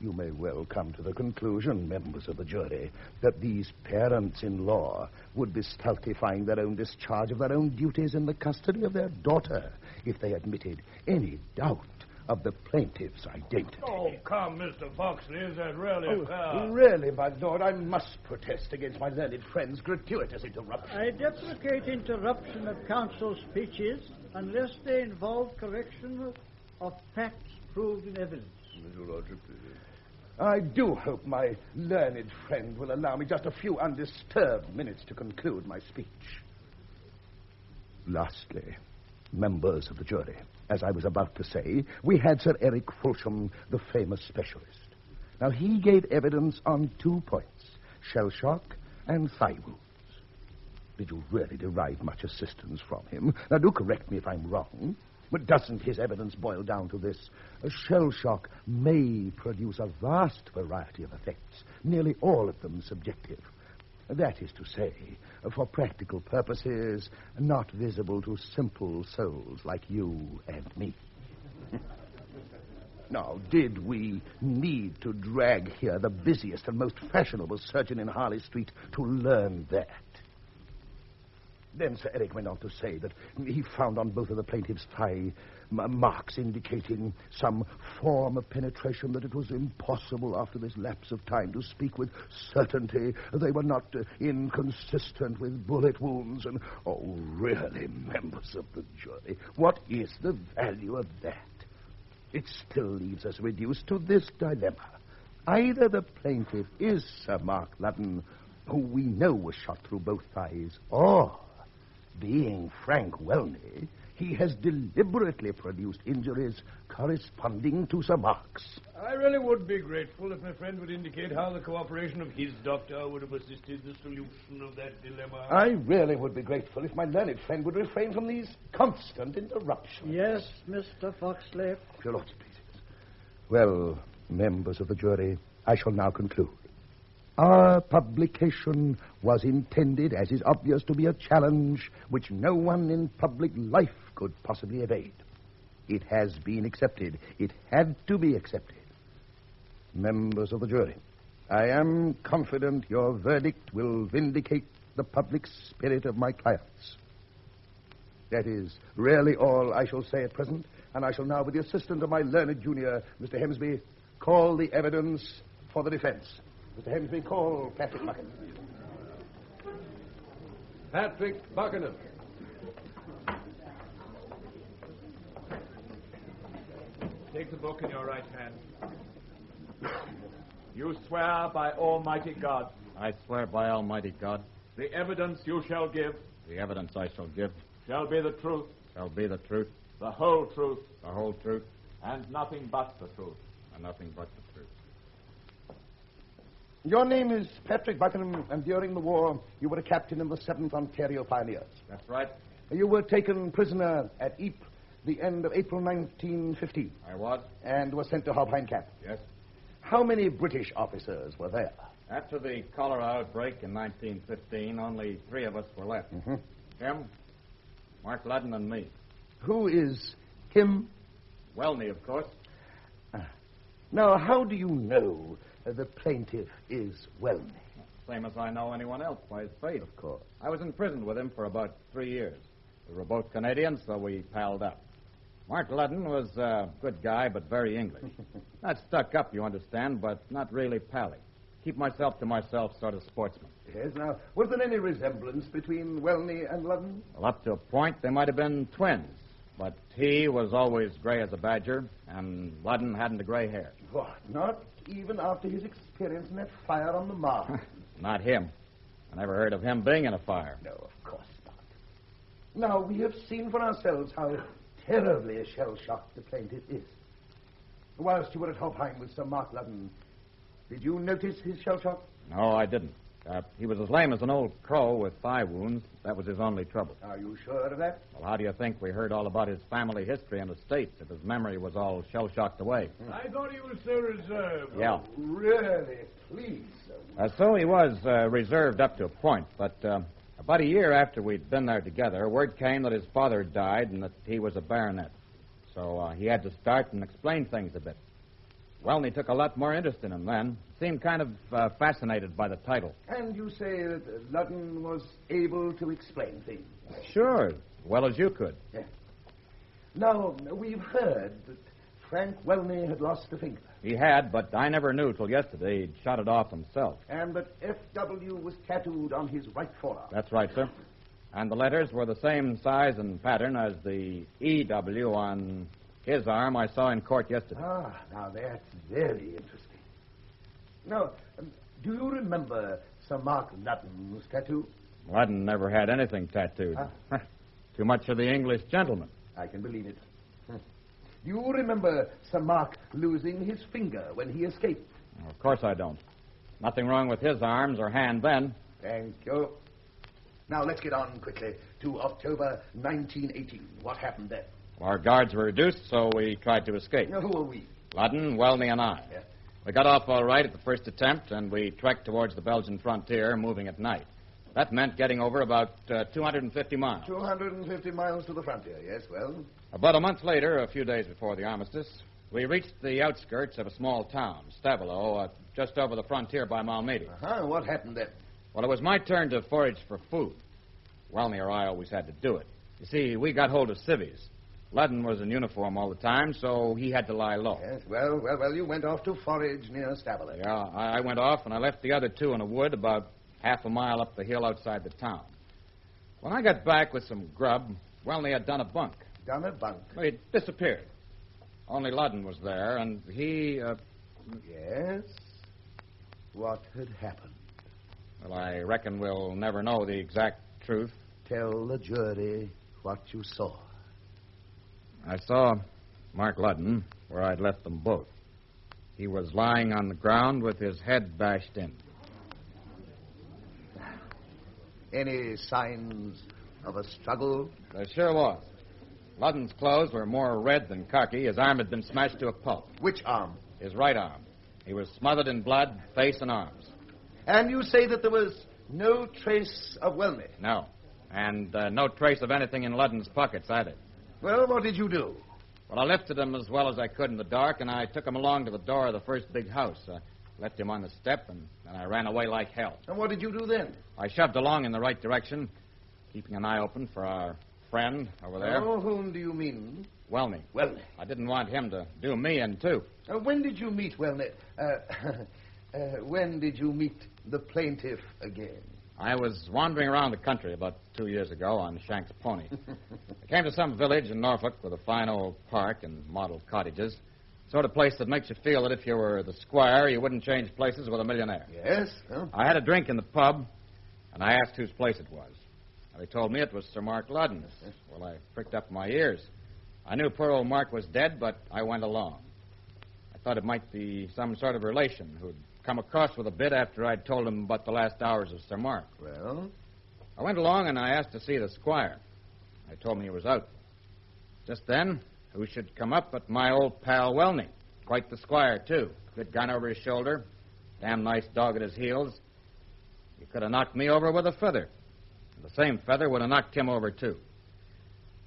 You may well come to the conclusion, members of the jury, that these parents-in-law would be stultifying their own discharge of their own duties in the custody of their daughter if they admitted any doubt of the plaintiff's identity. Oh, come, Mr. Foxley, is that really Really, my lord, I must protest against my learned friend's gratuitous interruption. I deprecate interruption of counsel's speeches unless they involve correction of facts proved in evidence. Mr. Lordship, I do hope my learned friend will allow me just a few undisturbed minutes to conclude my speech. Lastly, members of the jury, as I was about to say, we had Sir Eric Fulsham, the famous specialist. Now, he gave evidence on 2 points, shell shock and thigh wounds. Did you really derive much assistance from him? Now, do correct me if I'm wrong, but doesn't his evidence boil down to this? A shell shock may produce a vast variety of effects, nearly all of them subjective. That is to say, for practical purposes, not visible to simple souls like you and me. Now, did we need to drag here the busiest and most fashionable surgeon in Harley Street to learn that? Then Sir Eric went on to say that he found on both of the plaintiff's thigh marks indicating some form of penetration, that it was impossible after this lapse of time to speak with certainty. They were not inconsistent with bullet wounds. And, oh, really, members of the jury, what is the value of that? It still leaves us reduced to this dilemma. Either the plaintiff is Sir Mark Ludden, who we know was shot through both thighs, or, being Frank Welney, he has deliberately produced injuries corresponding to Sir Mark's. I really would be grateful if my friend would indicate how the cooperation of his doctor would have assisted the solution of that dilemma. I really would be grateful if my learned friend would refrain from these constant interruptions. Yes, Mr. Foxley. Your Lordship, please. Well, members of the jury, I shall now conclude. Our publication was intended, as is obvious, to be a challenge which no one in public life could possibly evade. It has been accepted. It had to be accepted. Members of the jury, I am confident your verdict will vindicate the public spirit of my clients. That is really all I shall say at present, and I shall now, with the assistance of my learned junior, Mr. Hemsby, call the evidence for the defense. Mr. Hemsby, call Patrick Buckingham. Patrick Buckingham. Take the book in your right hand. You swear by Almighty God. I swear by Almighty God, The evidence you shall give the evidence I shall give shall be the truth, shall be the truth, the whole truth, the whole truth, and nothing but the truth. and nothing but the truth. Your name is Patrick Buckingham, and during the war, you were a captain in the 7th Ontario Pioneers. That's right. You were taken prisoner at Ypres the end of April 1915. I was. And were sent to Hobheim Camp. Yes. How many British officers were there? After the cholera outbreak in 1915, only 3 of us were left. Mm-hmm. Him, Mark Ludden, and me. Who is him? Welney, of course. Now, how do you know the plaintiff is Welney? Same as I know anyone else by his fate. Of course. I was in prison with him for about 3 years. We were both Canadians, so we palled up. Mark Ludden was a good guy, but very English. Not stuck up, you understand, but not really pally. Keep myself to myself sort of sportsman. Yes, now, was there any resemblance between Welney and Ludden? Well, up to a point, they might have been twins. But he was always gray as a badger, and Ludden hadn't a gray hair. What, not even after his experience in that fire on the Mark? Not him. I never heard of him being in a fire. No, of course not. Now, we have seen for ourselves how terribly shell-shocked the plaintiff is. Whilst you were at Hobheim with Sir Mark Ludden, did you notice his shell shock? No, I didn't. He was as lame as an old crow with thigh wounds. That was his only trouble. Are you sure of that? Well, how do you think we heard all about his family history and estates if his memory was all shell-shocked away? I thought he was so reserved. Yeah. Oh, really? Please, sir. So he was reserved up to a point, but about a year after we'd been there together, word came that his father died and that he was a baronet. So he had to start and explain things a bit. Welney took a lot more interest in him then. Seemed kind of fascinated by the title. And you say that Ludden was able to explain things? Sure, as well as you could. Yeah. Now, we've heard that Frank Welney had lost a finger. He had, but I never knew till yesterday he'd shot it off himself. And that F.W. was tattooed on his right forearm. That's right, sir. And the letters were the same size and pattern as the E.W. on his arm I saw in court yesterday. Ah, now that's very interesting. Now, do you remember Sir Mark Ludden's tattoo? Ludden never had anything tattooed. Too much of the English gentleman. I can believe it. Do you remember Sir Mark losing his finger when he escaped? Well, of course I don't. Nothing wrong with his arms or hand then. Thank you. Now, let's get on quickly to October 1918. What happened then? Our guards were reduced, so we tried to escape. Now, who are we? Ludden, Welney, and I. Yeah. We got off all right at the first attempt, and we trekked towards the Belgian frontier, moving at night. That meant getting over about 250 miles. 250 miles to the frontier, yes, well. About a month later, a few days before the armistice, we reached the outskirts of a small town, Stavelot, just over the frontier by Malmedy. What happened then? Well, it was my turn to forage for food. Welney or I always had to do it. You see, we got hold of civvies. Ludden was in uniform all the time, so he had to lie low. Yes, well, you went off to forage near Staveley. Yeah, I went off, and I left the other two in a wood about half a mile up the hill outside the town. When I got back with some grub, Welney had done a bunk. Done a bunk? Well, he disappeared. Only Ludden was there, and he, Yes? What had happened? Well, I reckon we'll never know the exact truth. Tell the jury what you saw. I saw Mark Ludden where I'd left them both. He was lying on the ground with his head bashed in. Any signs of a struggle? There sure was. Ludden's clothes were more red than khaki. His arm had been smashed to a pulp. Which arm? His right arm. He was smothered in blood, face and arms. And you say that there was no trace of Welney? No. And no trace of anything in Ludden's pockets either. Well, what did you do? Well, I lifted him as well as I could in the dark, and I took him along to the door of the first big house. Left him on the step, and I ran away like hell. And what did you do then? I shoved along in the right direction, keeping an eye open for our friend over there. Oh, whom do you mean? Welney. Welney. I didn't want him to do me in, too. When did you meet Welney? When did you meet the plaintiff again? I was wandering around the country about 2 years ago on Shank's pony. I came to some village in Norfolk with a fine old park and model cottages. Sort of place that makes you feel that if you were the squire, you wouldn't change places with a millionaire. Yes? Huh? I had a drink in the pub, and I asked whose place it was. They told me it was Sir Mark Ludden's. Well, I pricked up my ears. I knew poor old Mark was dead, but I went along. I thought it might be some sort of relation who'd come across with a bit after I'd told him about the last hours of Sir Mark. Well? I went along and I asked to see the squire. They told me he was out. Just then, who should come up but my old pal Welney. Quite the squire, too. Good gun over his shoulder. Damn nice dog at his heels. He could have knocked me over with a feather. And the same feather would have knocked him over, too.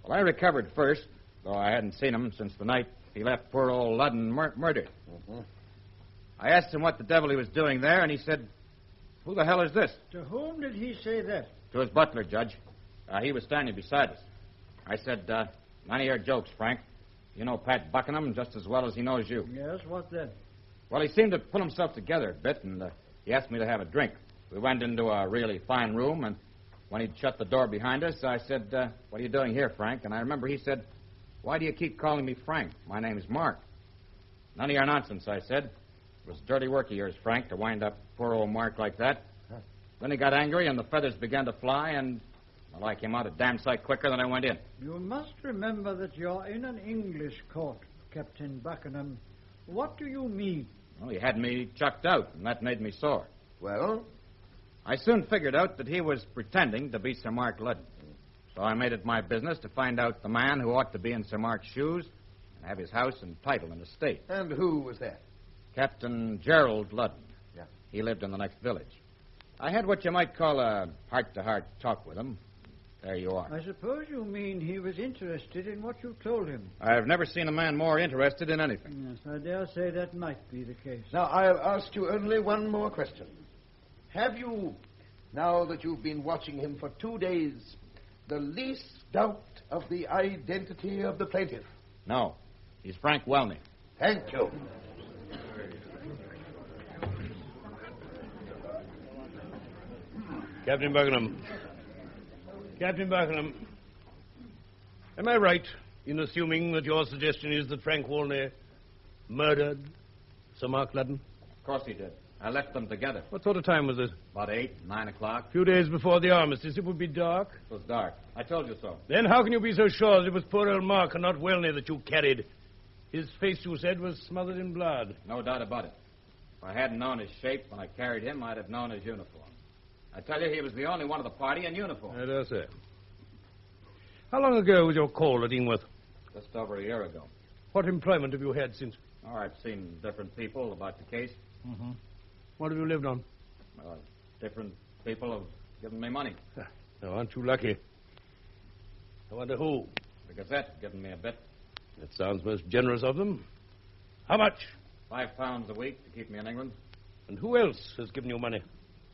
Well, I recovered first, though I hadn't seen him since the night he left poor old Ludden murdered. Mm-hmm. I asked him what the devil he was doing there, and he said, "Who the hell is this?" To whom did he say that? To his butler, Judge. He was standing beside us. I said, none of your jokes, Frank. You know Pat Buckingham just as well as he knows you. Yes, what then? Well, he seemed to pull himself together a bit, and he asked me to have a drink. We went into a really fine room, and when he'd shut the door behind us, I said, "What are you doing here, Frank?" And I remember he said, "Why do you keep calling me Frank? My name's Mark." "None of your nonsense," I said. "It was dirty work of yours, Frank, to wind up poor old Mark like that." Then he got angry, and the feathers began to fly, and well, I came out a damn sight quicker than I went in. You must remember that you're in an English court, Captain Buckingham. What do you mean? Well, he had me chucked out, and that made me sore. Well? I soon figured out that he was pretending to be Sir Mark Ludden. So I made it my business to find out the man who ought to be in Sir Mark's shoes and have his house and title and estate. And who was that? Captain Gerald Ludden. Yeah. He lived in the next village. I had what you might call a heart-to-heart talk with him. There you are. I suppose you mean he was interested in what you told him. I've never seen a man more interested in anything. Yes, I dare say that might be the case. Now, I'll ask you only one more question. Have you, now that you've been watching him for 2 days, the least doubt of the identity of the plaintiff? No. He's Frank Welney. Thank you. Captain Buckingham. Captain Buckingham. Am I right in assuming that your suggestion is that Frank Welney murdered Sir Mark Ludden? Of course he did. I left them together. What sort of time was it? About 8, 9 o'clock. A few days before the armistice. It would be dark. It was dark. I told you so. Then how can you be so sure that it was poor old Mark and not Welney that you carried? His face, you said, was smothered in blood. No doubt about it. If I hadn't known his shape when I carried him, I'd have known his uniform. I tell you, he was the only one of the party in uniform. I dare say. How long ago was your call at Ingworth? Just over a year ago. What employment have you had since? Oh, I've seen different people about the case. Mm-hmm. What have you lived on? Well, different people have given me money. Now, aren't you lucky? I wonder who. The Gazette given me a bit. That sounds most generous of them. How much? £5 a week to keep me in England. And who else has given you money?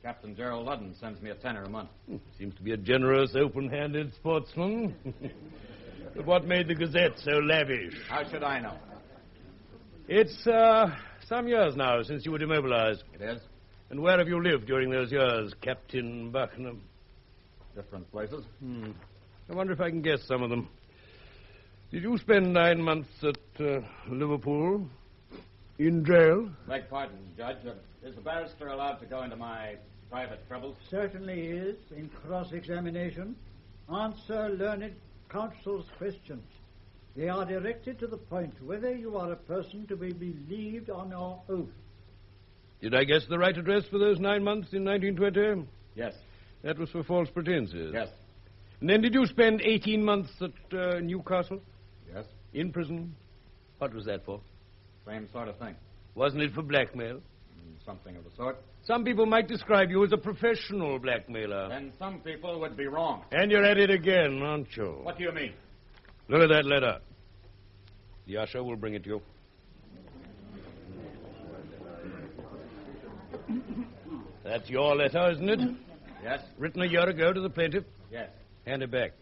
Captain Gerald Ludden sends me a tenner a month. Seems to be a generous, open-handed sportsman. But what made the Gazette so lavish? How should I know? It's some years now since you were demobilized. It is? And where have you lived during those years, Captain Buckingham? Different places. I wonder if I can guess some of them. Did you spend 9 months at Liverpool? In jail? Beg pardon, Judge. Is the barrister allowed to go into my private troubles? Certainly is, in cross-examination. Answer learned counsel's questions. They are directed to the point whether you are a person to be believed on your oath. Did I guess the right address for those 9 months in 1920? Yes. That was for false pretenses? Yes. And then did you spend 18 months at Newcastle? Yes. In prison? What was that for? Same sort of thing. Wasn't it for blackmail? Something of the sort. Some people might describe you as a professional blackmailer. Then some people would be wrong. And you're at it again, aren't you? What do you mean? Look at that letter. The usher will bring it to you. That's your letter, isn't it? Yes. Written a year ago to the plaintiff? Yes. Hand it back.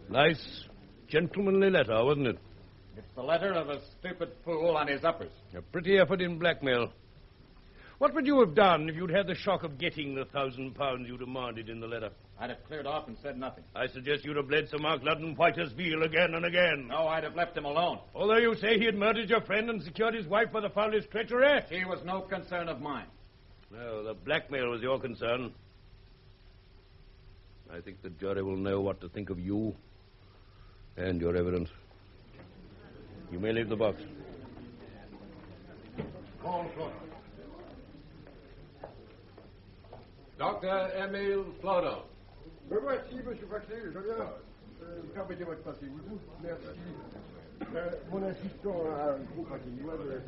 Nice, gentlemanly letter, wasn't it? It's the letter of a stupid fool on his uppers. A pretty effort in blackmail. What would you have done if you'd had the shock of getting the £1,000 you demanded in the letter? I'd have cleared off and said nothing. I suggest you'd have bled Sir Mark Ludden white as veal again and again. No, I'd have left him alone. Although you say he had murdered your friend and secured his wife by the foulest treachery? She was no concern of mine. No, the blackmail was your concern. I think the jury will know what to think of you and your evidence. You may leave the box. Dr. Emile Flodon. Voici, Monsieur Foxley, je viens. Permettez-moi de passer. Merci. Mon assistant a un gros patrimoine de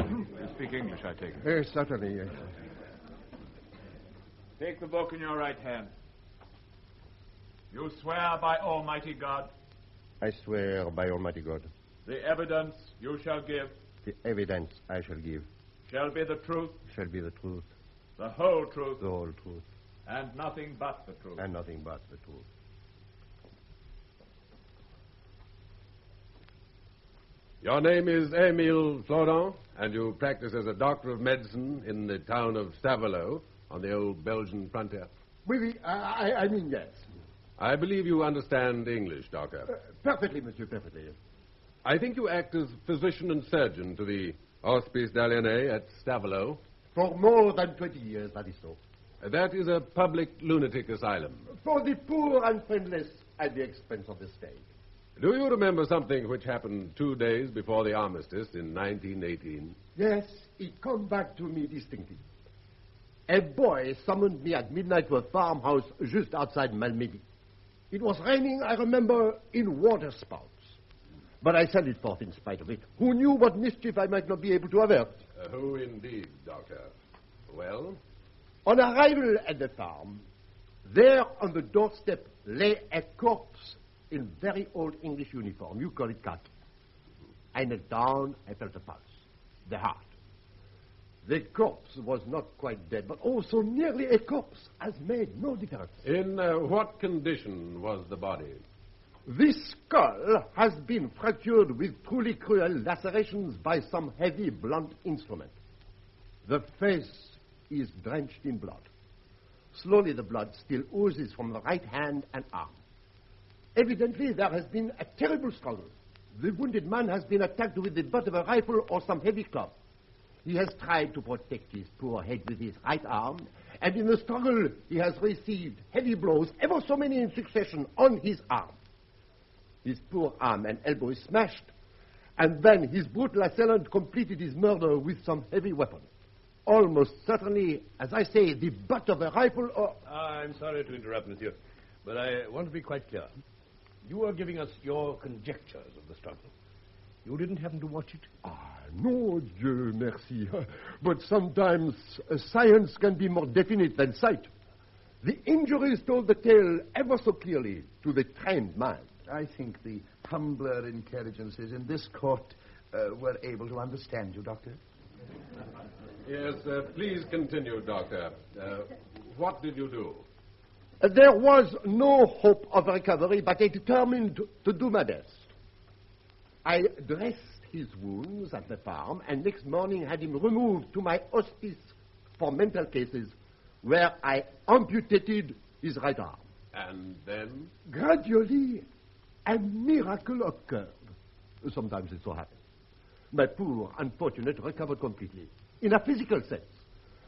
You speak English, I take it. Yes, certainly, yes. Take the book in your right hand. You swear by Almighty God. I swear by Almighty God, The evidence you shall give the evidence I shall give shall be the truth, shall be the truth, the whole truth, the whole truth, and nothing but the truth. and nothing but the truth. Your name is Emile Flodon, and you practice as a doctor of medicine in the town of Stavelot on the old Belgian frontier. Oui, I mean yes. I believe you understand English, Doctor. Perfectly, Monsieur, perfectly. I think you act as physician and surgeon to the Hospice d'Aliéné at Stavelot. For more than 20 years, that is so. That is a public lunatic asylum. For the poor and friendless at the expense of the state. Do you remember something which happened 2 days before the armistice in 1918? Yes, it come back to me distinctly. A boy summoned me at midnight to a farmhouse just outside Malmedy. It was raining, I remember, in water spouts. But I sent it forth in spite of it. Who knew what mischief I might not be able to avert? Who indeed, Doctor? Well? On arrival at the farm, there on the doorstep lay a corpse in very old English uniform. You call it khaki. I knelt down, I felt the pulse, the heart. The corpse was not quite dead, but also nearly a corpse, has made no difference. In what condition was the body? This skull has been fractured with truly cruel lacerations by some heavy blunt instrument. The face is drenched in blood. Slowly the blood still oozes from the right hand and arm. Evidently there has been a terrible struggle. The wounded man has been attacked with the butt of a rifle or some heavy club. He has tried to protect his poor head with his right arm, and in the struggle he has received heavy blows, ever so many in succession, on his arm. His poor arm and elbow is smashed, and then his brutal assailant completed his murder with some heavy weapon. Almost certainly, as I say, the butt of a rifle or... I'm sorry to interrupt, monsieur, but I want to be quite clear. You are giving us your conjectures of the struggle. You didn't happen to watch it? No, Dieu merci. But sometimes science can be more definite than sight. The injuries told the tale ever so clearly to the trained mind. I think the humbler intelligences in this court were able to understand you, Doctor. Yes, please continue, Doctor. What did you do? There was no hope of recovery, but I determined to do my best. I dressed his wounds at the farm, and next morning had him removed to my hospice for mental cases, where I amputated his right arm. And then? Gradually, a miracle occurred. Sometimes it so happens. My poor unfortunate recovered completely, in a physical sense.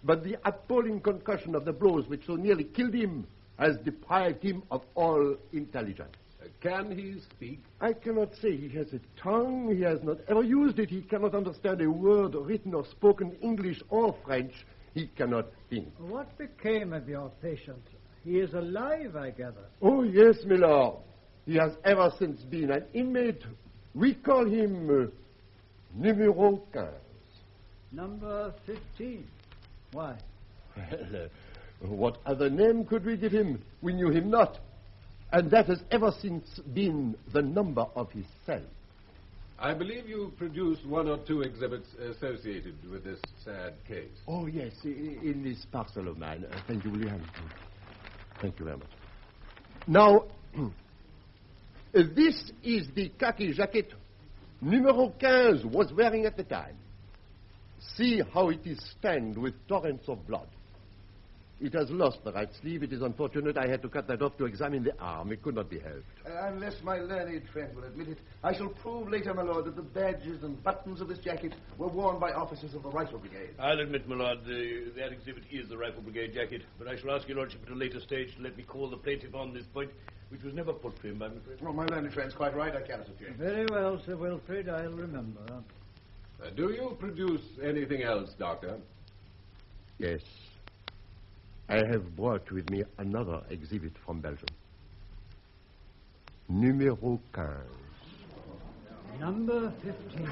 But the appalling concussion of the blows which so nearly killed him has deprived him of all intelligence. Can he speak? I cannot say he has a tongue. He has not ever used it. He cannot understand a word written or spoken English or French. He cannot think. What became of your patient? He is alive, I gather. Oh, yes, my lord. He has ever since been an inmate. We call him Numero 15. Number 15. Why? Well, what other name could we give him? We knew him not. And that has ever since been the number of his cell. I believe you produced one or two exhibits associated with this sad case. Oh, yes, in this parcel of mine. Thank you, William. Thank you very much. Now, this is the khaki jacket Numero 15 was wearing at the time. See how it is stained with torrents of blood. It has lost the right sleeve. It is unfortunate. I had to cut that off to examine the arm. It could not be helped. Unless my learned friend will admit it, I shall prove later, my lord, that the badges and buttons of this jacket were worn by officers of the Rifle Brigade. I'll admit, my lord, that exhibit is the Rifle Brigade jacket, but I shall ask your lordship at a later stage to let me call the plaintiff on this point, which was never put to him, I'm afraid. Well, my learned friend's quite right. I cannot object. Very well, Sir Wilfrid, I'll remember. Do you produce anything else, Doctor? Yes. I have brought with me another exhibit from Belgium. Numero 15. Number 15.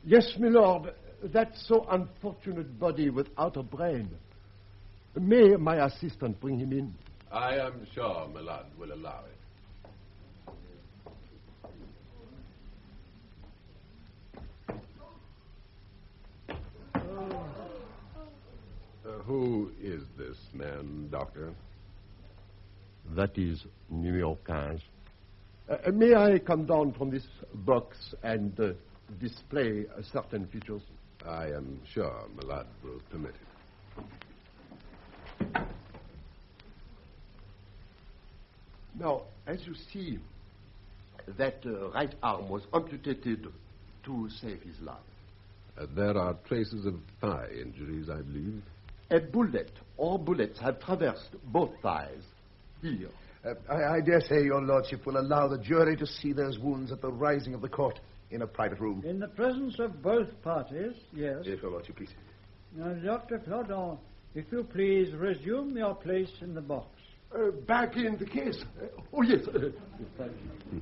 Yes, my lord, that so unfortunate body without a brain. May my assistant bring him in? I am sure Milad will allow it. Who is this man, Doctor? That is Numero 15. May I come down from this box and display certain features? I am sure Milad will permit it. Now, as you see, that right arm was amputated to save his life. There are traces of thigh injuries, I believe. A bullet or bullets have traversed both thighs. Here. I dare say your lordship will allow the jury to see those wounds at the rising of the court in a private room. In the presence of both parties, yes. Yes, your lordship, please. Now, Dr. Claudon, if you please, resume your place in the box. Back in the case. Oh, yes. Thank you.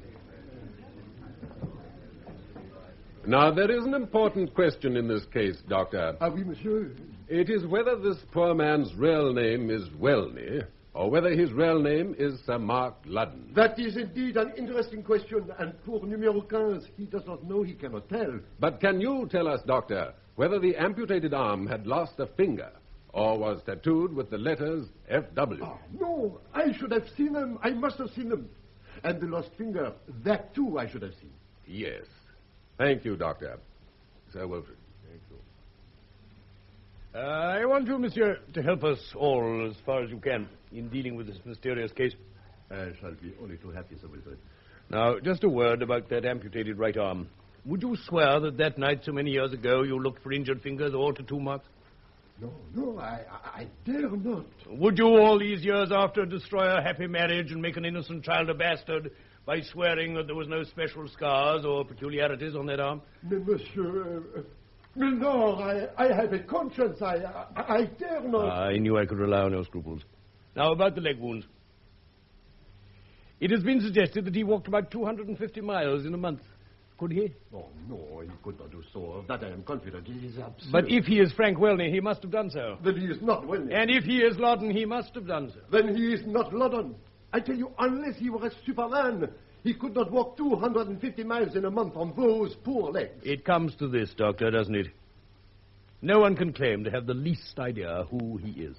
Now, there is an important question in this case, Doctor. Ah, oui, monsieur. It is whether this poor man's real name is Welney, or whether his real name is Sir Mark Ludden. That is indeed an interesting question, and poor Numero 15, he does not know, he cannot tell. But can you tell us, Doctor, whether the amputated arm had lost a finger, or was tattooed with the letters F.W.? Oh, no, I should have seen them. I must have seen them. And the lost finger, that too I should have seen. Yes. Thank you, Doctor. Sir Wilfrid. Thank you. I want you, monsieur, to help us all as far as you can in dealing with this mysterious case. I shall be only too happy, Sir Wilfrid. Now, just a word about that amputated right arm. Would you swear that night so many years ago you looked for injured fingers or tattoo marks? No, I dare not. Would you all these years after destroy a happy marriage and make an innocent child a bastard by swearing that there was no special scars or peculiarities on that arm? Monsieur, no, I have a conscience. I dare not. I knew I could rely on your scruples. Now, about the leg wounds. It has been suggested that he walked about 250 miles in a month. Could he? Oh, no, he could not do so. Of that I am confident. He is absurd. But if he is Frank Welney, he must have done so. Then he is not Welney. And if he is Loudon, he must have done so. Then he is not Loudon. I tell you, unless he were a Superman, He could not walk 250 miles in a month on those poor legs. It comes to this, Doctor, doesn't it? No one can claim to have the least idea who he is.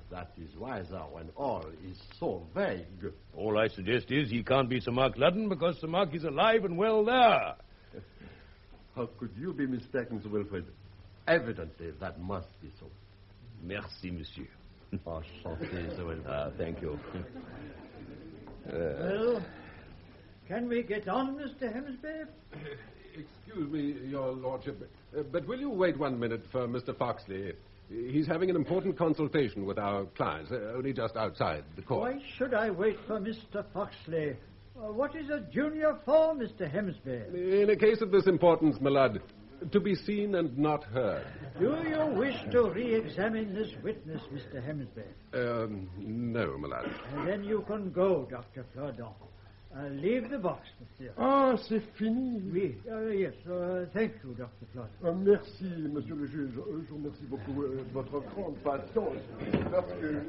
That is wiser when all is so vague. All I suggest is he can't be Sir Mark Ludden because Sir Mark is alive and well there. How could you be mistaken, Sir Wilfrid? Evidently, that must be so. Merci, monsieur. Enchanté, Sir Wilfrid. Thank you. Well, can we get on, Mr. Hemsby? Excuse me, Your Lordship, but will you wait 1 minute for Mr. Foxley? He's having an important consultation with our clients, only just outside the court. Why should I wait for Mr. Foxley? What is a junior for, Mr. Hemsby? In a case of this importance, my lad, to be seen and not heard. Do you wish to re-examine this witness, Mr. Hemsby? No, my lad. Then you can go, Dr. Flaudon. Leave the box, monsieur. Ah, c'est fini. Oui, yes. Thank you, Dr. Flaudon. Merci, monsieur le juge. Je vous remercie beaucoup de votre grande patience. Parce que...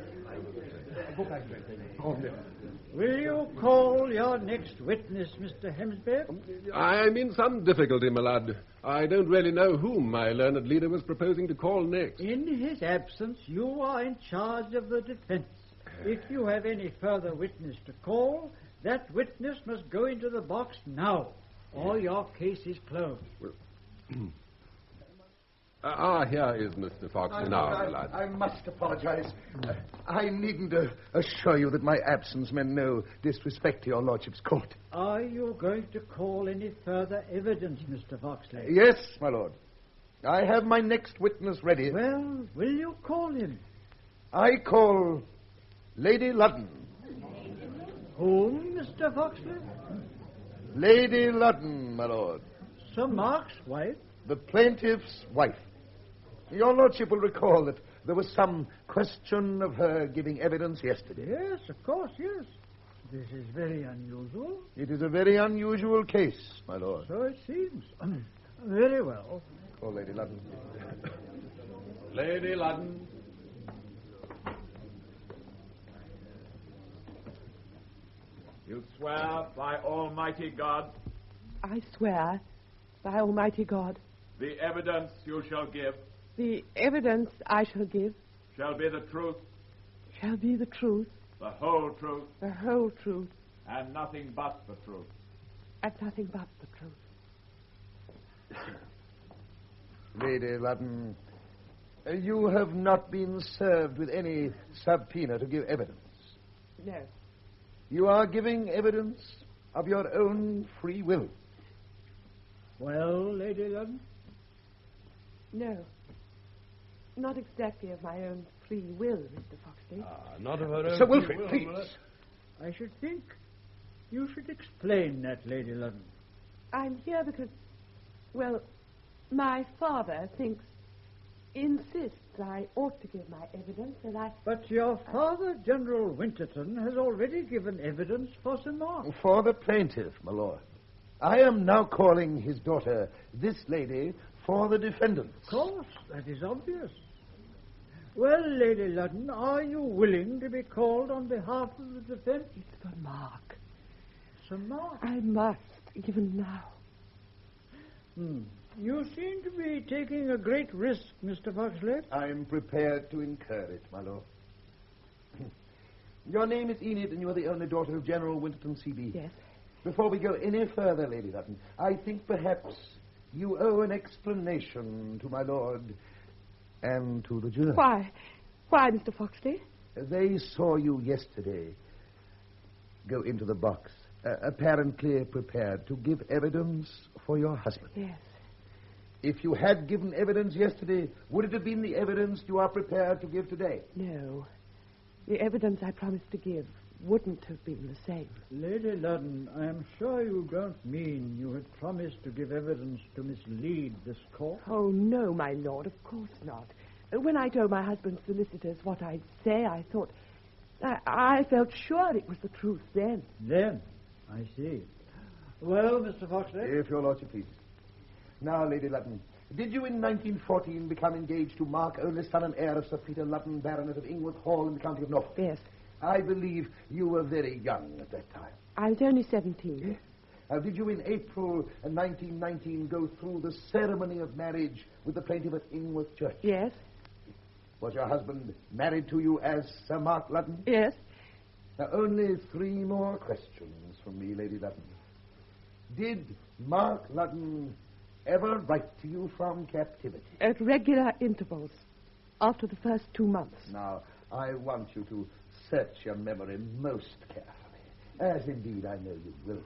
Will you call your next witness, Mr. Hemsby? I'm in some difficulty, my lad. I don't really know whom my learned leader was proposing to call next. In his absence, you are in charge of the defense. If you have any further witness to call, that witness must go into the box now, or your case is closed. Here is Mr. Foxley now, my lad. I must apologize. I needn't assure you that my absence meant no disrespect to your lordship's court. Are you going to call any further evidence, Mr. Foxley? Yes, my lord. I have my next witness ready. Well, will you call him? I call Lady Ludden. Whom, Mr. Foxley? Lady Ludden, my lord. Sir Mark's wife? The plaintiff's wife. Your lordship will recall that there was some question of her giving evidence yesterday. Yes, of course, yes. This is very unusual. It is a very unusual case, my lord. So it seems. Very well. Call Lady Ludden. Lady Ludden. You swear by Almighty God? I swear by Almighty God. The evidence you shall give. The evidence I shall give. Shall be the truth. Shall be the truth. The whole truth. The whole truth. And nothing but the truth. And nothing but the truth. Lady Ludden, you have not been served with any subpoena to give evidence. No. You are giving evidence of your own free will. Well, Lady Ludden? No. Not exactly of my own free will, Mr. Foxley. Not of her own Sir free Wilfrid, will, please. my lad. I should think you should explain that, Lady Ludden. I'm here because, well, my father insists I ought to give my evidence, and I... But your father, General Winterton, has already given evidence for Sir Mark. For the plaintiff, my lord. I am now calling his daughter, this lady, for the defendant. Of course, that is obvious. Well, Lady Ludden, are you willing to be called on behalf of the defense? It's for Mark. Sir Mark? I must, even now. You seem to be taking a great risk, Mr. Foxley. I'm prepared to incur it, my lord. Your name is Enid, and you're the only daughter of General Winterton, C.B. Yes. Before we go any further, Lady Ludden, I think perhaps you owe an explanation to my lord and to the jury. Why? Why, Mr. Foxley? They saw you yesterday go into the box, apparently prepared to give evidence for your husband. Yes. If you had given evidence yesterday, would it have been the evidence you are prepared to give today? No. The evidence I promised to give wouldn't have been the same. Lady Ludden, I am sure you don't mean you had promised to give evidence to mislead this court? Oh, no, my lord, of course not. When I told my husband's solicitors what I'd say, I thought... I felt sure it was the truth then. Then? I see. Well, Mr. Foxley? If your lordship pleases. Now, Lady Ludden, did you in 1914 become engaged to Mark, only son and heir of Sir Peter Ludden, Baronet of Ingworth Hall in the county of Norfolk? Yes. I believe you were very young at that time. I was only 17. Did you in April 1919 go through the ceremony of marriage with the plaintiff at Ingworth Church? Yes. Was your husband married to you as Sir Mark Ludden? Yes. Now, only 3 more questions from me, Lady Ludden. Did Mark Ludden ever write to you from captivity? At regular intervals, after the first 2 months. Now, I want you to search your memory most carefully, as indeed I know you will.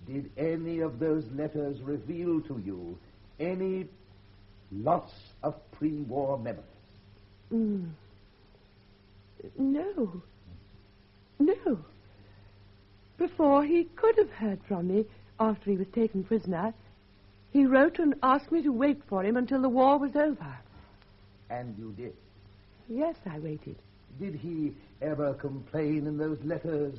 Did any of those letters reveal to you any loss of pre-war memory? No. No. Before he could have heard from me after he was taken prisoner, he wrote and asked me to wait for him until the war was over. And you did? Yes, I waited. Did he ever complain in those letters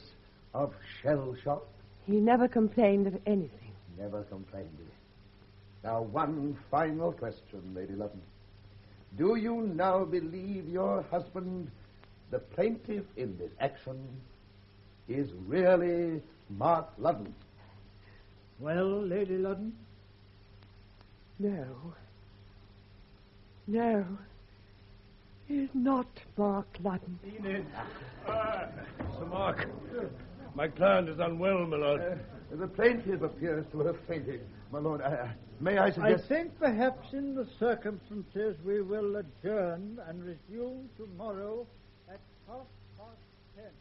of shell shock? He never complained of anything. Never complained, did he? Now, one final question, Lady Ludden. Do you now believe your husband, the plaintiff in this action, is really Mark Ludden? Well, Lady Ludden? No. No. He's not Mark Ludden. Enid. Sir Mark. My client is unwell, my lord. The plaintiff appears to have fainted. My lord, may I suggest... I think perhaps in the circumstances we will adjourn and resume tomorrow at 10:30.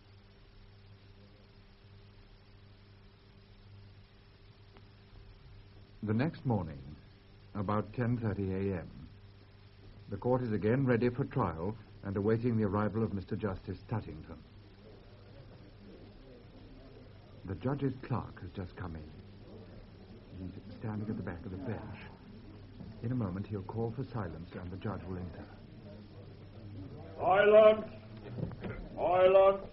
The next morning, about 10:30 a.m., the court is again ready for trial and awaiting the arrival of Mr. Justice Tuttington. The judge's clerk has just come in. He's standing at the back of the bench. In a moment, he'll call for silence and the judge will enter. Silence! Silence!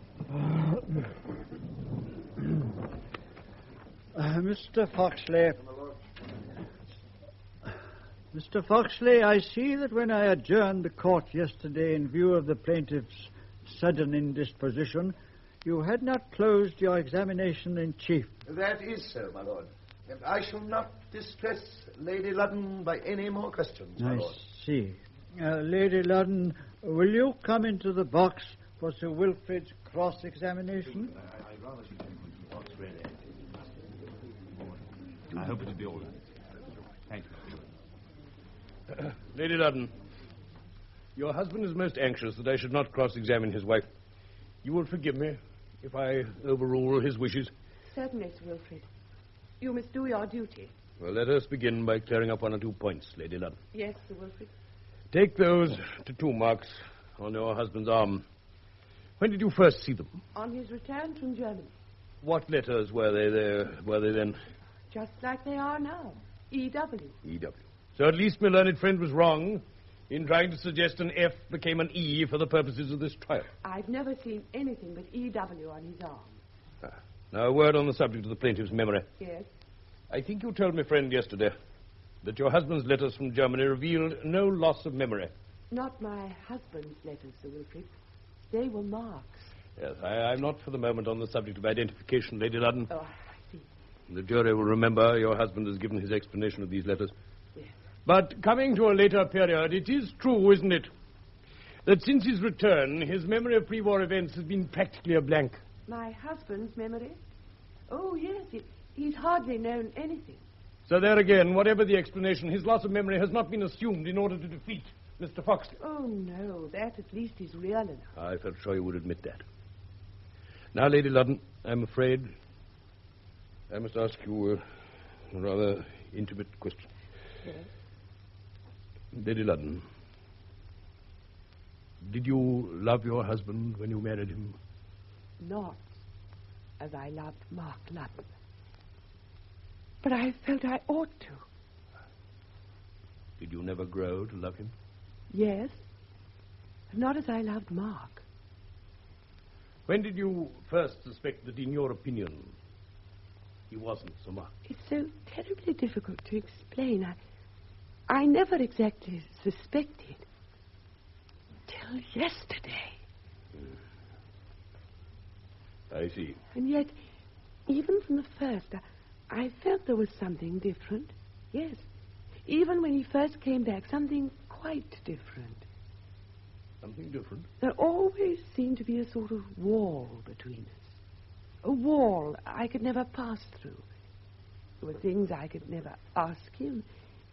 Mr. Foxley. Mr. Foxley, I see that when I adjourned the court yesterday in view of the plaintiff's sudden indisposition, you had not closed your examination in chief. That is so, my lord. And I shall not distress Lady Ludden by any more questions, my lord. I see. Lady Ludden, will you come into the box for Sir Wilfrid's cross-examination? I'd rather she came into the box, really. I hope it'll be all right. Thank you. Lady Ludden, your husband is most anxious that I should not cross-examine his wife. You will forgive me if I overrule his wishes? Certainly, Sir Wilfrid. You must do your duty. Well, let us begin by clearing up 1 or 2 points, Lady Ludden. Yes, Sir Wilfrid. Take those tattoo marks on your husband's arm. When did you first see them? On his return from Germany. What letters were they then? Just like they are now. E.W. E.W. So at least my learned friend was wrong in trying to suggest an F became an E for the purposes of this trial. I've never seen anything but E.W. on his arm. Now, a word on the subject of the plaintiff's memory. Yes? I think you told my friend yesterday that your husband's letters from Germany revealed no loss of memory. Not my husband's letters, Sir Wilfrid. They were marks. Yes, I'm not for the moment on the subject of identification, Lady Ludden. Oh, I see. The jury will remember your husband has given his explanation of these letters. Yes. But coming to a later period, it is true, isn't it, that since his return, his memory of pre-war events has been practically a blank. My husband's memory? Oh, yes. He's hardly known anything. So there again, whatever the explanation, his loss of memory has not been assumed in order to defeat Mr. Foxley. Oh, no. That at least is real enough. I felt sure you would admit that. Now, Lady Ludden, I'm afraid I must ask you a rather intimate question. Yes? Lady Ludden, did you love your husband when you married him? Not as I loved Mark Ludden. But I felt I ought to. Did you never grow to love him? Yes. But not as I loved Mark. When did you first suspect that, in your opinion, he wasn't Sir Mark? It's so terribly difficult to explain. I never exactly suspected. Till yesterday. I see. And yet, even from the first, I felt there was something different. Yes. Even when he first came back, something quite different. Something different? There always seemed to be a sort of wall between us. A wall I could never pass through. There were things I could never ask him.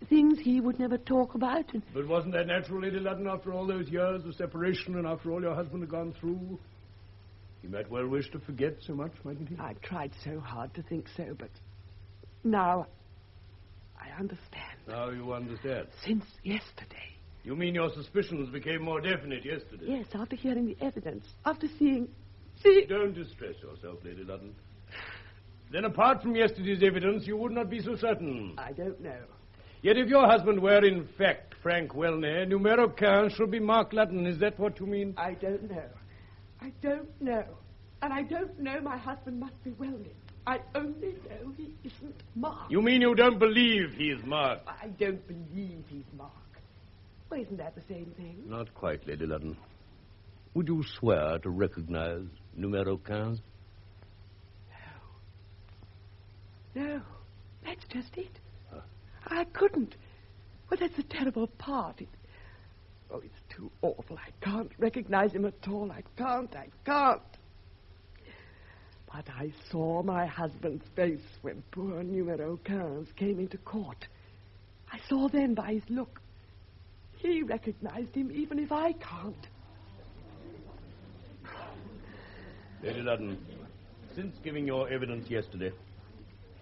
Things he would never talk about. But wasn't that natural, Lady Ludden, after all those years of separation and after all your husband had gone through? He might well wish to forget so much, mightn't he? I tried so hard to think so, but now I understand. Now you understand. Since yesterday. You mean your suspicions became more definite yesterday? Yes, after hearing the evidence, after seeing... Don't distress yourself, Lady Ludden. Then apart from yesterday's evidence, you would not be so certain. I don't know. Yet if your husband were in fact Frank Wellner, numero 15 should be Mark Ludden. Is that what you mean? I don't know. I don't know. And I don't know my husband must be Wellner. I only know he isn't Mark. You mean you don't believe he is Mark? I don't believe he's Mark. Well, isn't that the same thing? Not quite, Lady Ludden. Would you swear to recognize numero 15? No. That's just it. I couldn't. Well, that's the terrible part. It's too awful. I can't recognize him at all. I can't. But I saw my husband's face when poor numero 15 came into court. I saw then by his look. He recognized him even if I can't. Lady Ludden, since giving your evidence yesterday,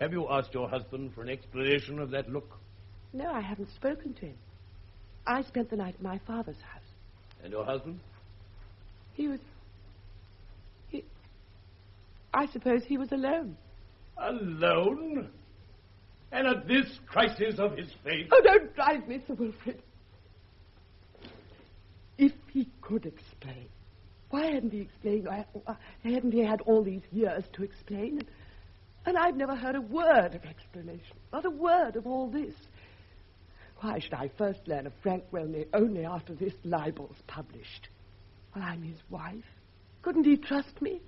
have you asked your husband for an explanation of that look? No, I haven't spoken to him. I spent the night at my father's house. And your husband? I suppose he was alone. Alone? And at this crisis of his fate? Oh, don't drive me, Sir Wilfrid. If he could explain, why hadn't he explained? Hadn't he had all these years to explain? And I've never heard a word of explanation, not a word of all this. Why should I first learn of Frank Wellner only after this libel's published? Well, I'm his wife. Couldn't he trust me?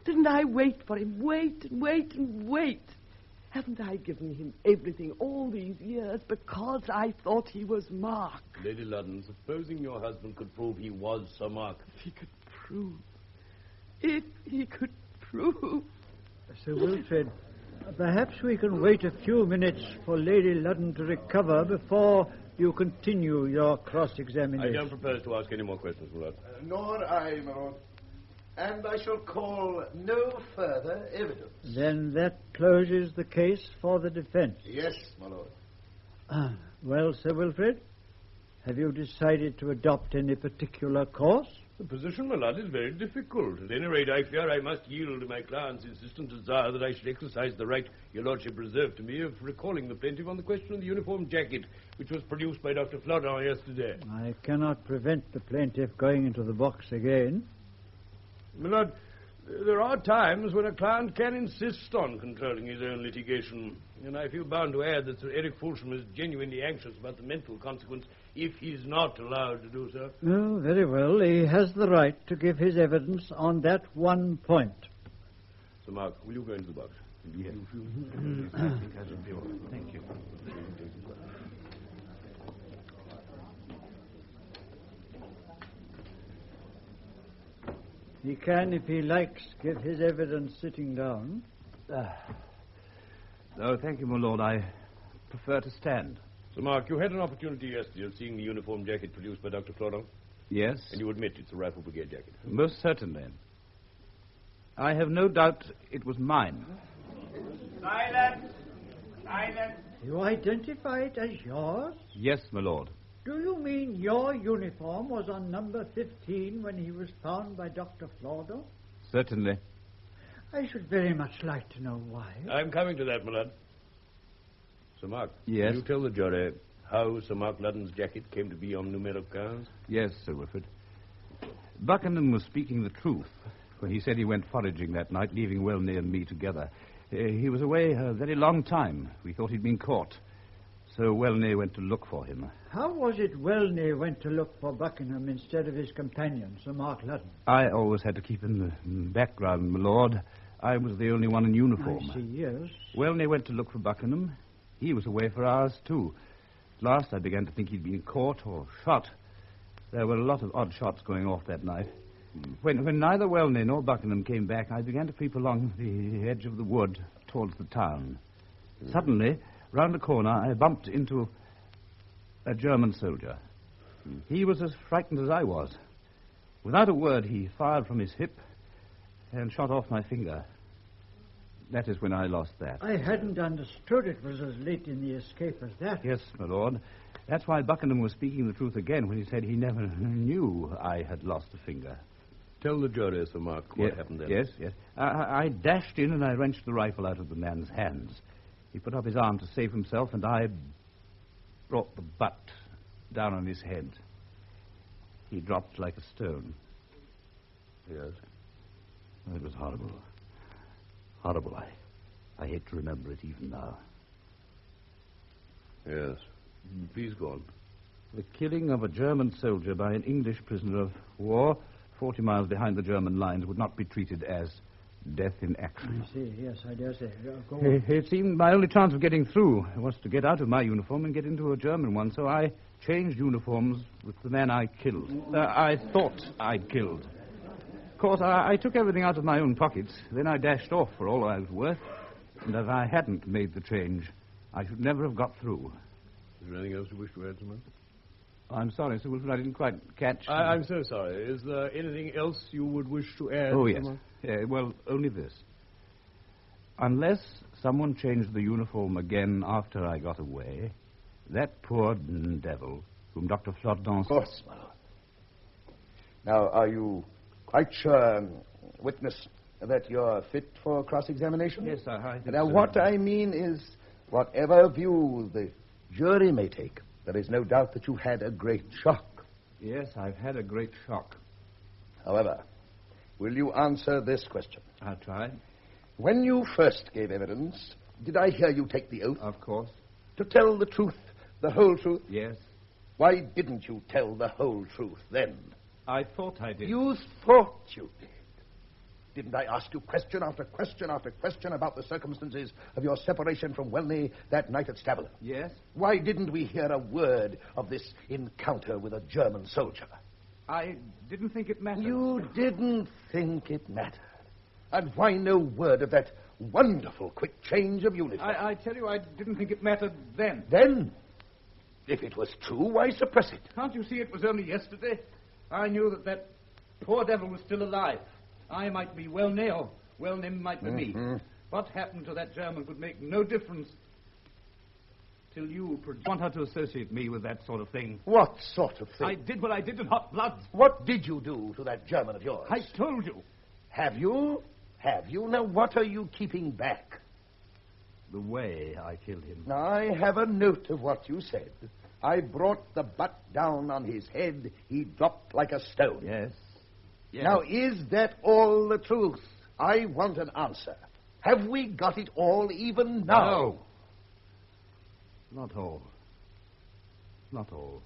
Didn't I wait for him? Wait and wait and wait. Haven't I given him everything all these years because I thought he was Mark? Lady Ludden, supposing your husband could prove he was Sir Mark. If he could prove. If he could prove. Sir Wilfrid, perhaps we can wait a few minutes for Lady Ludden to recover before you continue your cross-examination. I don't propose to ask any more questions, my lord. Nor I, my lord. And I shall call no further evidence. Then that closes the case for the defense. Yes, my lord. Well, Sir Wilfrid, have you decided to adopt any particular course? The position, my lord, is very difficult. At any rate, I fear I must yield to my client's insistent desire that I should exercise the right your lordship reserved to me of recalling the plaintiff on the question of the uniform jacket, which was produced by Dr. Flodon yesterday. I cannot prevent the plaintiff going into the box again. My lord, there are times when a client can insist on controlling his own litigation, and I feel bound to add that Sir Eric Fulsham is genuinely anxious about the mental consequence if he's not allowed to do so. Oh, very well. He has the right to give his evidence on that one point. Sir Mark, will you go into the box? Yes. I think I should be all right. Thank you. He can, if he likes, give his evidence sitting down. No, thank you, my lord. I prefer to stand. Sir Mark, you had an opportunity yesterday of seeing the uniform jacket produced by Dr. Flodon. Yes? And you admit it's a Rifle Brigade jacket. Most certainly. I have no doubt it was mine. Silence! Silence! You identify it as yours? Yes, my lord. Do you mean your uniform was on number 15 when he was found by Dr. Flodon? Certainly. I should very much like to know why. I'm coming to that, my lord. Sir Mark. Yes? Will you tell the jury how Sir Mark Ludden's jacket came to be on numero 15? Yes, Sir Wilfrid. Buckingham was speaking the truth when he said he went foraging that night, leaving Wellner and me together. He was away a very long time. We thought he'd been caught. So Welney went to look for him. How was it Welney went to look for Buckingham instead of his companion, Sir Mark Ludden? I always had to keep in the background, my lord. I was the only one in uniform. I see, yes. Welney went to look for Buckingham. He was away for hours, too. At last, I began to think he'd been caught or shot. There were a lot of odd shots going off that night. When neither Welney nor Buckingham came back, I began to creep along the edge of the wood towards the town. Suddenly, round a corner, I bumped into a German soldier. He was as frightened as I was. Without a word, he fired from his hip and shot off my finger. That is when I lost that. I hadn't understood it was as late in the escape as that. Yes, my lord. That's why Buckingham was speaking the truth again when he said he never knew I had lost a finger. Tell the jury, Sir Mark, what happened then. Yes. I dashed in and I wrenched the rifle out of the man's hands. He put up his arm to save himself, and I brought the butt down on his head. He dropped like a stone. Yes. It was horrible. Horrible. I hate to remember it even now. Yes. Please go on. The killing of a German soldier by an English prisoner of war 40 miles behind the German lines would not be treated as death in action. I see, yes, I dare say. Go on. It seemed my only chance of getting through was to get out of my uniform and get into a German one, so I changed uniforms with the man I killed. I thought I'd killed. Of course, I took everything out of my own pockets. Then I dashed off for all I was worth. And if I hadn't made the change, I should never have got through. Is there anything else you wish to add, Sir Mark? I'm sorry, Sir Wilfred, I didn't quite catch... I'm so sorry. Is there anything else you would wish to add? Oh, yes. Well, only this. Unless someone changed the uniform again after I got away, that poor devil, whom Dr. Flodon... Of course, my lord. Now, are you quite sure, witness, that you're fit for cross-examination? Yes, I think Now, so. what I mean is, whatever view the jury may take, there is no doubt that you had a great shock. Yes, I've had a great shock. However, will you answer this question? I'll try. When you first gave evidence, did I hear you take the oath? Of course. To tell the truth, the whole truth? Yes. Why didn't you tell the whole truth then? I thought I did. You thought you did. Didn't I ask you question after question after question about the circumstances of your separation from Welney that night at Stavelin? Yes. Why didn't we hear a word of this encounter with a German soldier? I didn't think it mattered. You didn't think it mattered. And why no word of that wonderful quick change of uniform? I tell you, I didn't think it mattered then. Then? If it was true, why suppress it? Can't you see it was only yesterday? I knew that poor devil was still alive. I might be Welney, or Welney might be me. What happened to that German would make no difference till you want her to associate me with that sort of thing. What sort of thing? I did what I did in hot blood. What did you do to that German of yours? I told you. Have you? Have you? Now, what are you keeping back? The way I killed him. Now, I have a note of what you said. I brought the butt down on his head. He dropped like a stone. Yes. Now, is that all the truth? I want an answer. Have we got it all even now? No. Not all. Not all.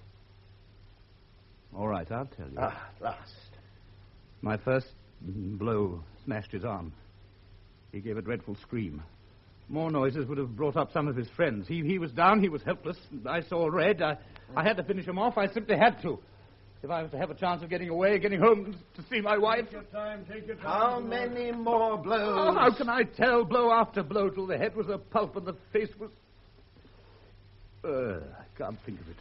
All right, I'll tell you. Ah, at last. My first blow smashed his arm. He gave a dreadful scream. More noises would have brought up some of his friends. He was down, he was helpless. I saw red. I had to finish him off. I simply had to. If I was to have a chance of getting away, getting home to see my wife. Take your time. How many more blows? Oh, how can I tell? Blow after blow till the head was a pulp and the face was... I can't think of it.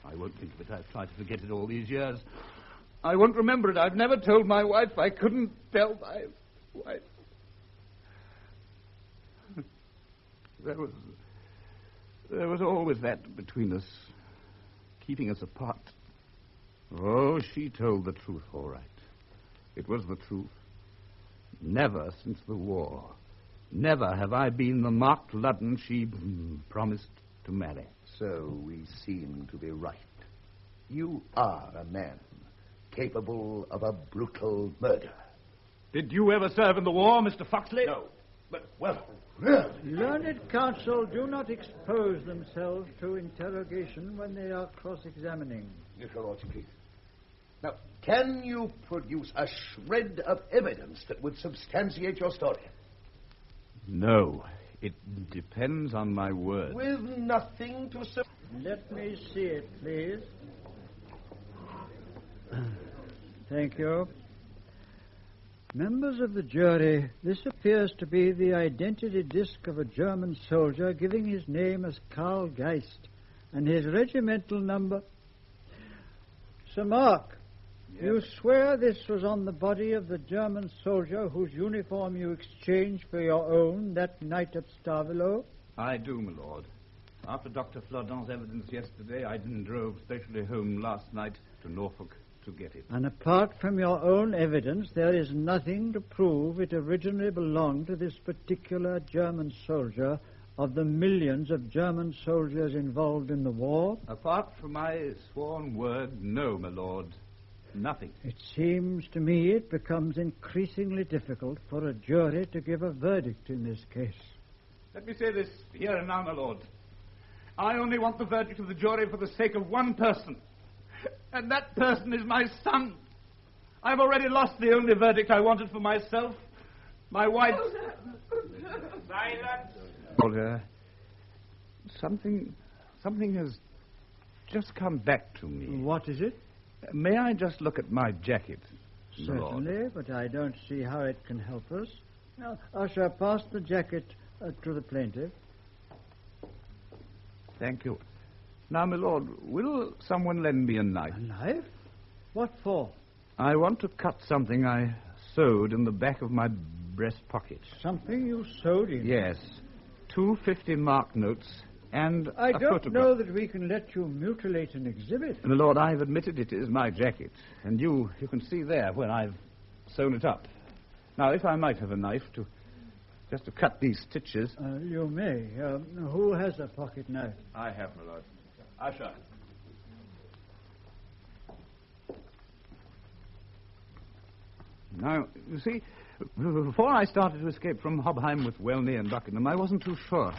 I won't think of it. I've tried to forget it all these years. I won't remember it. I've never told my wife. I couldn't tell my wife. There was always that between us, keeping us apart. Oh, she told the truth, all right. It was the truth. Never since the war, never have I been the Mark Ludden she promised to marry. So we seem to be right. You are a man capable of a brutal murder. Did you ever serve in the war, Mr. Foxley? No. But, well, really... Learned counsel do not expose themselves to interrogation when they are cross-examining. Yes, Your Lordship, please. Now, can you produce a shred of evidence that would substantiate your story? No. It depends on my word. With nothing to... Let me see it, please. Thank you. Members of the jury, this appears to be the identity disc of a German soldier giving his name as Karl Geist and his regimental number. Sir Mark, yes. You swear this was on the body of the German soldier whose uniform you exchanged for your own that night at Stavelot? I do, my lord. After Dr. Flodon's evidence yesterday, I drove specially home last night to Norfolk to get it. And apart from your own evidence, there is nothing to prove it originally belonged to this particular German soldier of the millions of German soldiers involved in the war? Apart from my sworn word, no, my lord. Nothing. It seems to me it becomes increasingly difficult for a jury to give a verdict in this case. Let me say this here and now, my lord. I only want the verdict of the jury for the sake of one person. And that person is my son. I've already lost the only verdict I wanted for myself. My wife... Silence! Olga, something has just come back to me. What is it? May I just look at my jacket? Certainly, but I don't see how it can help us. Now, Usher, pass the jacket to the plaintiff. Thank you. Now, my lord, will someone lend me a knife? A knife? What for? I want to cut something I sewed in the back of my breast pocket. Something you sewed in? Yes. 2 50-mark notes and I a don't photograph. know that we can let you mutilate an exhibit. My lord, I've admitted it is my jacket. And you can see there where I've sewn it up. Now, if I might have a knife just to cut these stitches. You may. Who has a pocket knife? I have, my lord. Usher. Now, you see, before I started to escape from Hobheim with Welney and Buckingham, I wasn't too sure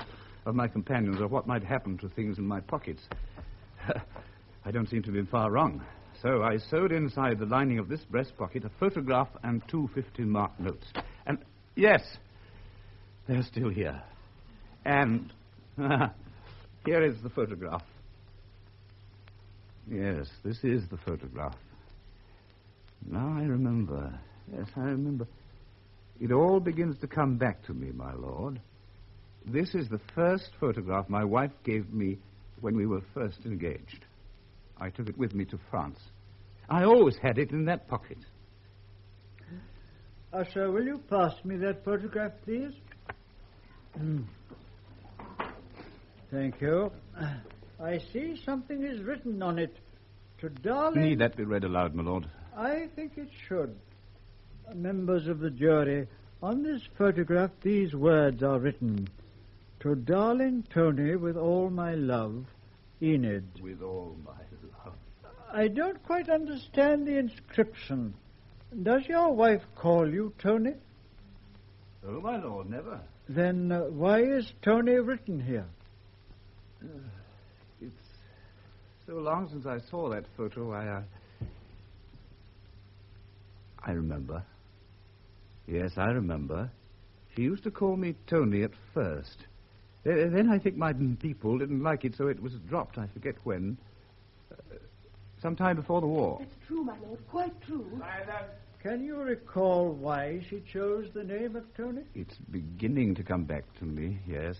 of my companions or what might happen to things in my pockets. I don't seem to have been far wrong. So I sewed inside the lining of this breast pocket a photograph and 2 50-mark notes. And, yes, they're still here. And here is the photograph. Yes, this is the photograph. Now I remember. Yes, I remember. It all begins to come back to me, my lord. This is the first photograph my wife gave me when we were first engaged. I took it with me to France. I always had it in that pocket. Usher, will you pass me that photograph, please? Thank you. I see something is written on it. To darling... Need that be read aloud, my lord? I think it should. Members of the jury, on this photograph, these words are written. To darling Tony, with all my love, Enid. With all my love. I don't quite understand the inscription. Does your wife call you Tony? Oh, my lord, never. Then why is Tony written here? It's so long since I saw that photo, I remember. Yes, I remember. She used to call me Tony at first. Then I think my people didn't like it, so it was dropped, I forget when. Sometime before the war. It's true, my lord, quite true. Can you recall why she chose the name of Tony? It's beginning to come back to me, yes.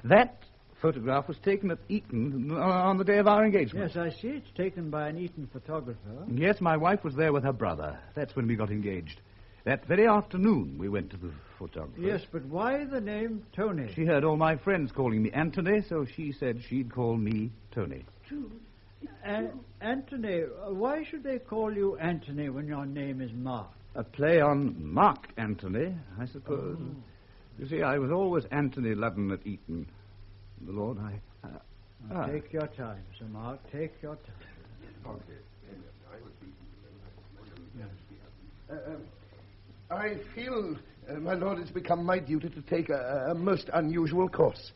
That photograph was taken at Eton on the day of our engagement. Yes, I see it's taken by an Eton photographer. Yes, my wife was there with her brother. That's when we got engaged. That very afternoon we went to the photographer. Yes, but why the name Tony? She heard all my friends calling me Anthony, so she said she'd call me Tony. True. Anthony, why should they call you Anthony when your name is Mark? A play on Mark Antony, I suppose. Oh. You see, I was always Anthony Ludden at Eton. The Lord, Take your time, Sir Mark. Take your time. I feel My lord, it's become my duty to take a most unusual course.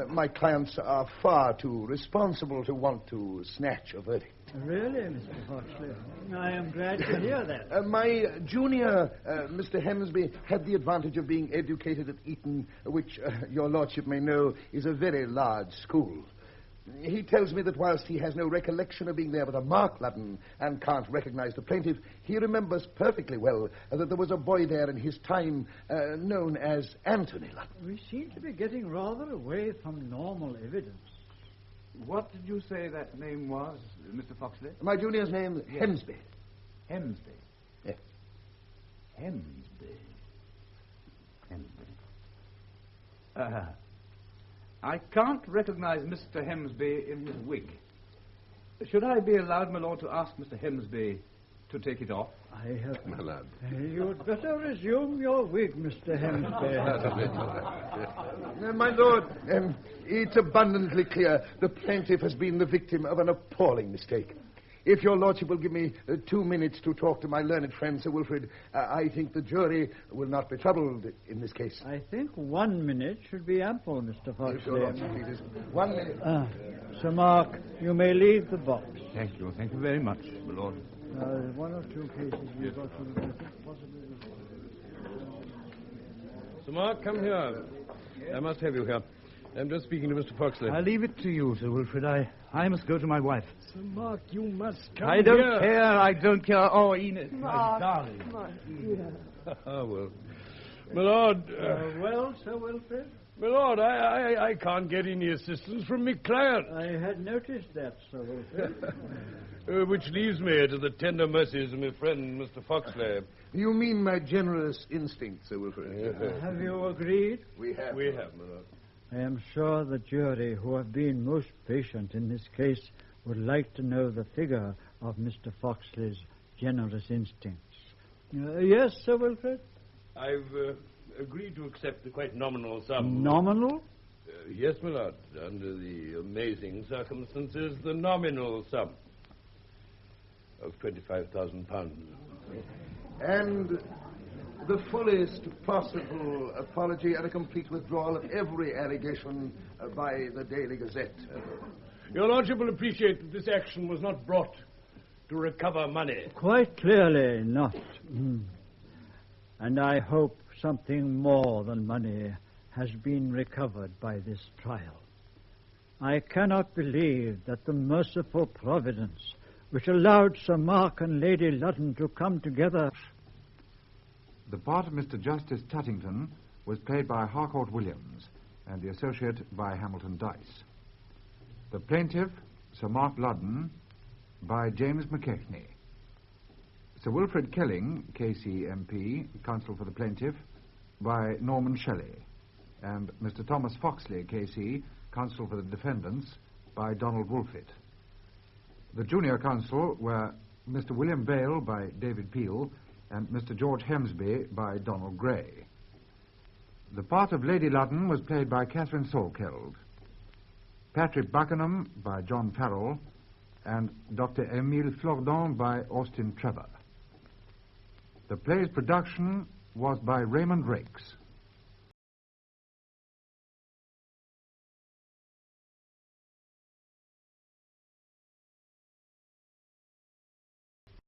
My clients are far too responsible to want to snatch a verdict. Really, Mr. Foxley? I am glad to hear that. My junior, Mr. Hemsby, had the advantage of being educated at Eton, which, your lordship may know, is a very large school. He tells me that whilst he has no recollection of being there with a Mark Ludden and can't recognize the plaintiff, he remembers perfectly well that there was a boy there in his time known as Anthony Ludden. We seem to be getting rather away from normal evidence. What did you say that name was, Mr. Foxley? My junior's name, Yes. Hemsby. Hemsby. Yes. Hemsby. I can't recognize Mr. Hemsby in his wig. Should I be allowed, my lord, to ask Mr. Hemsby to take it off? I have... My lord. You'd better resume your wig, Mr. Hemsby. My lord, it's abundantly clear the plaintiff has been the victim of an appalling mistake. If your lordship will give me 2 minutes to talk to my learned friend, Sir Wilfrid, I think the jury will not be troubled in this case. I think 1 minute should be ample, Mr. If Foxley. your lordship pleases. 1 minute. Sir Mark, you may leave the box. Thank you very much, my lord. 1 or 2 cases you've got to possibly... Sir Mark, come here. I must have you here. I'm just speaking to Mr. Foxley. I leave it to you, Sir Wilfrid. I must go to my wife. Sir Mark, you must come I don't here. care. I don't care. Oh, Enid, my Mark, darling. Mark, dear. Oh, well. My lord... well, Sir Wilfrid? My lord, I can't get any assistance from my client. I had noticed that, Sir Wilfrid. Which leaves me to the tender mercies of my friend, Mr. Foxley. You mean my generous instinct, Sir Wilfrid? Have you agreed? We have. We have, my lord. I am sure the jury, who have been most patient in this case, would like to know the figure of Mr. Foxley's generous instincts. Yes, Sir Wilfrid? I've agreed to accept the quite nominal sum. Nominal? Yes, my lord. Under the amazing circumstances, the nominal sum of £25,000. And the fullest possible apology and a complete withdrawal of every allegation by the Daily Gazette. Your lordship will appreciate that this action was not brought to recover money. Quite clearly not. And I hope something more than money has been recovered by this trial. I cannot believe that the merciful providence which allowed Sir Mark and Lady Ludden to come together... The part of Mr. Justice Tuttington was played by Harcourt Williams and the associate by Hamilton Dice. The plaintiff, Sir Mark Ludden, by James McKechnie. Sir Wilfrid Kelling, KCMP, counsel for the plaintiff, by Norman Shelley. And Mr. Thomas Foxley, KC, counsel for the defendants, by Donald Woolfit. The junior counsel were Mr. William Bale by David Peel and Mr. George Hemsby by Donald Gray. The part of Lady Ludden was played by Catherine Salkeld, Patrick Buckingham by John Farrell, and Dr. Emile Flordon by Austin Trevor. The play's production was by Raymond Rakes.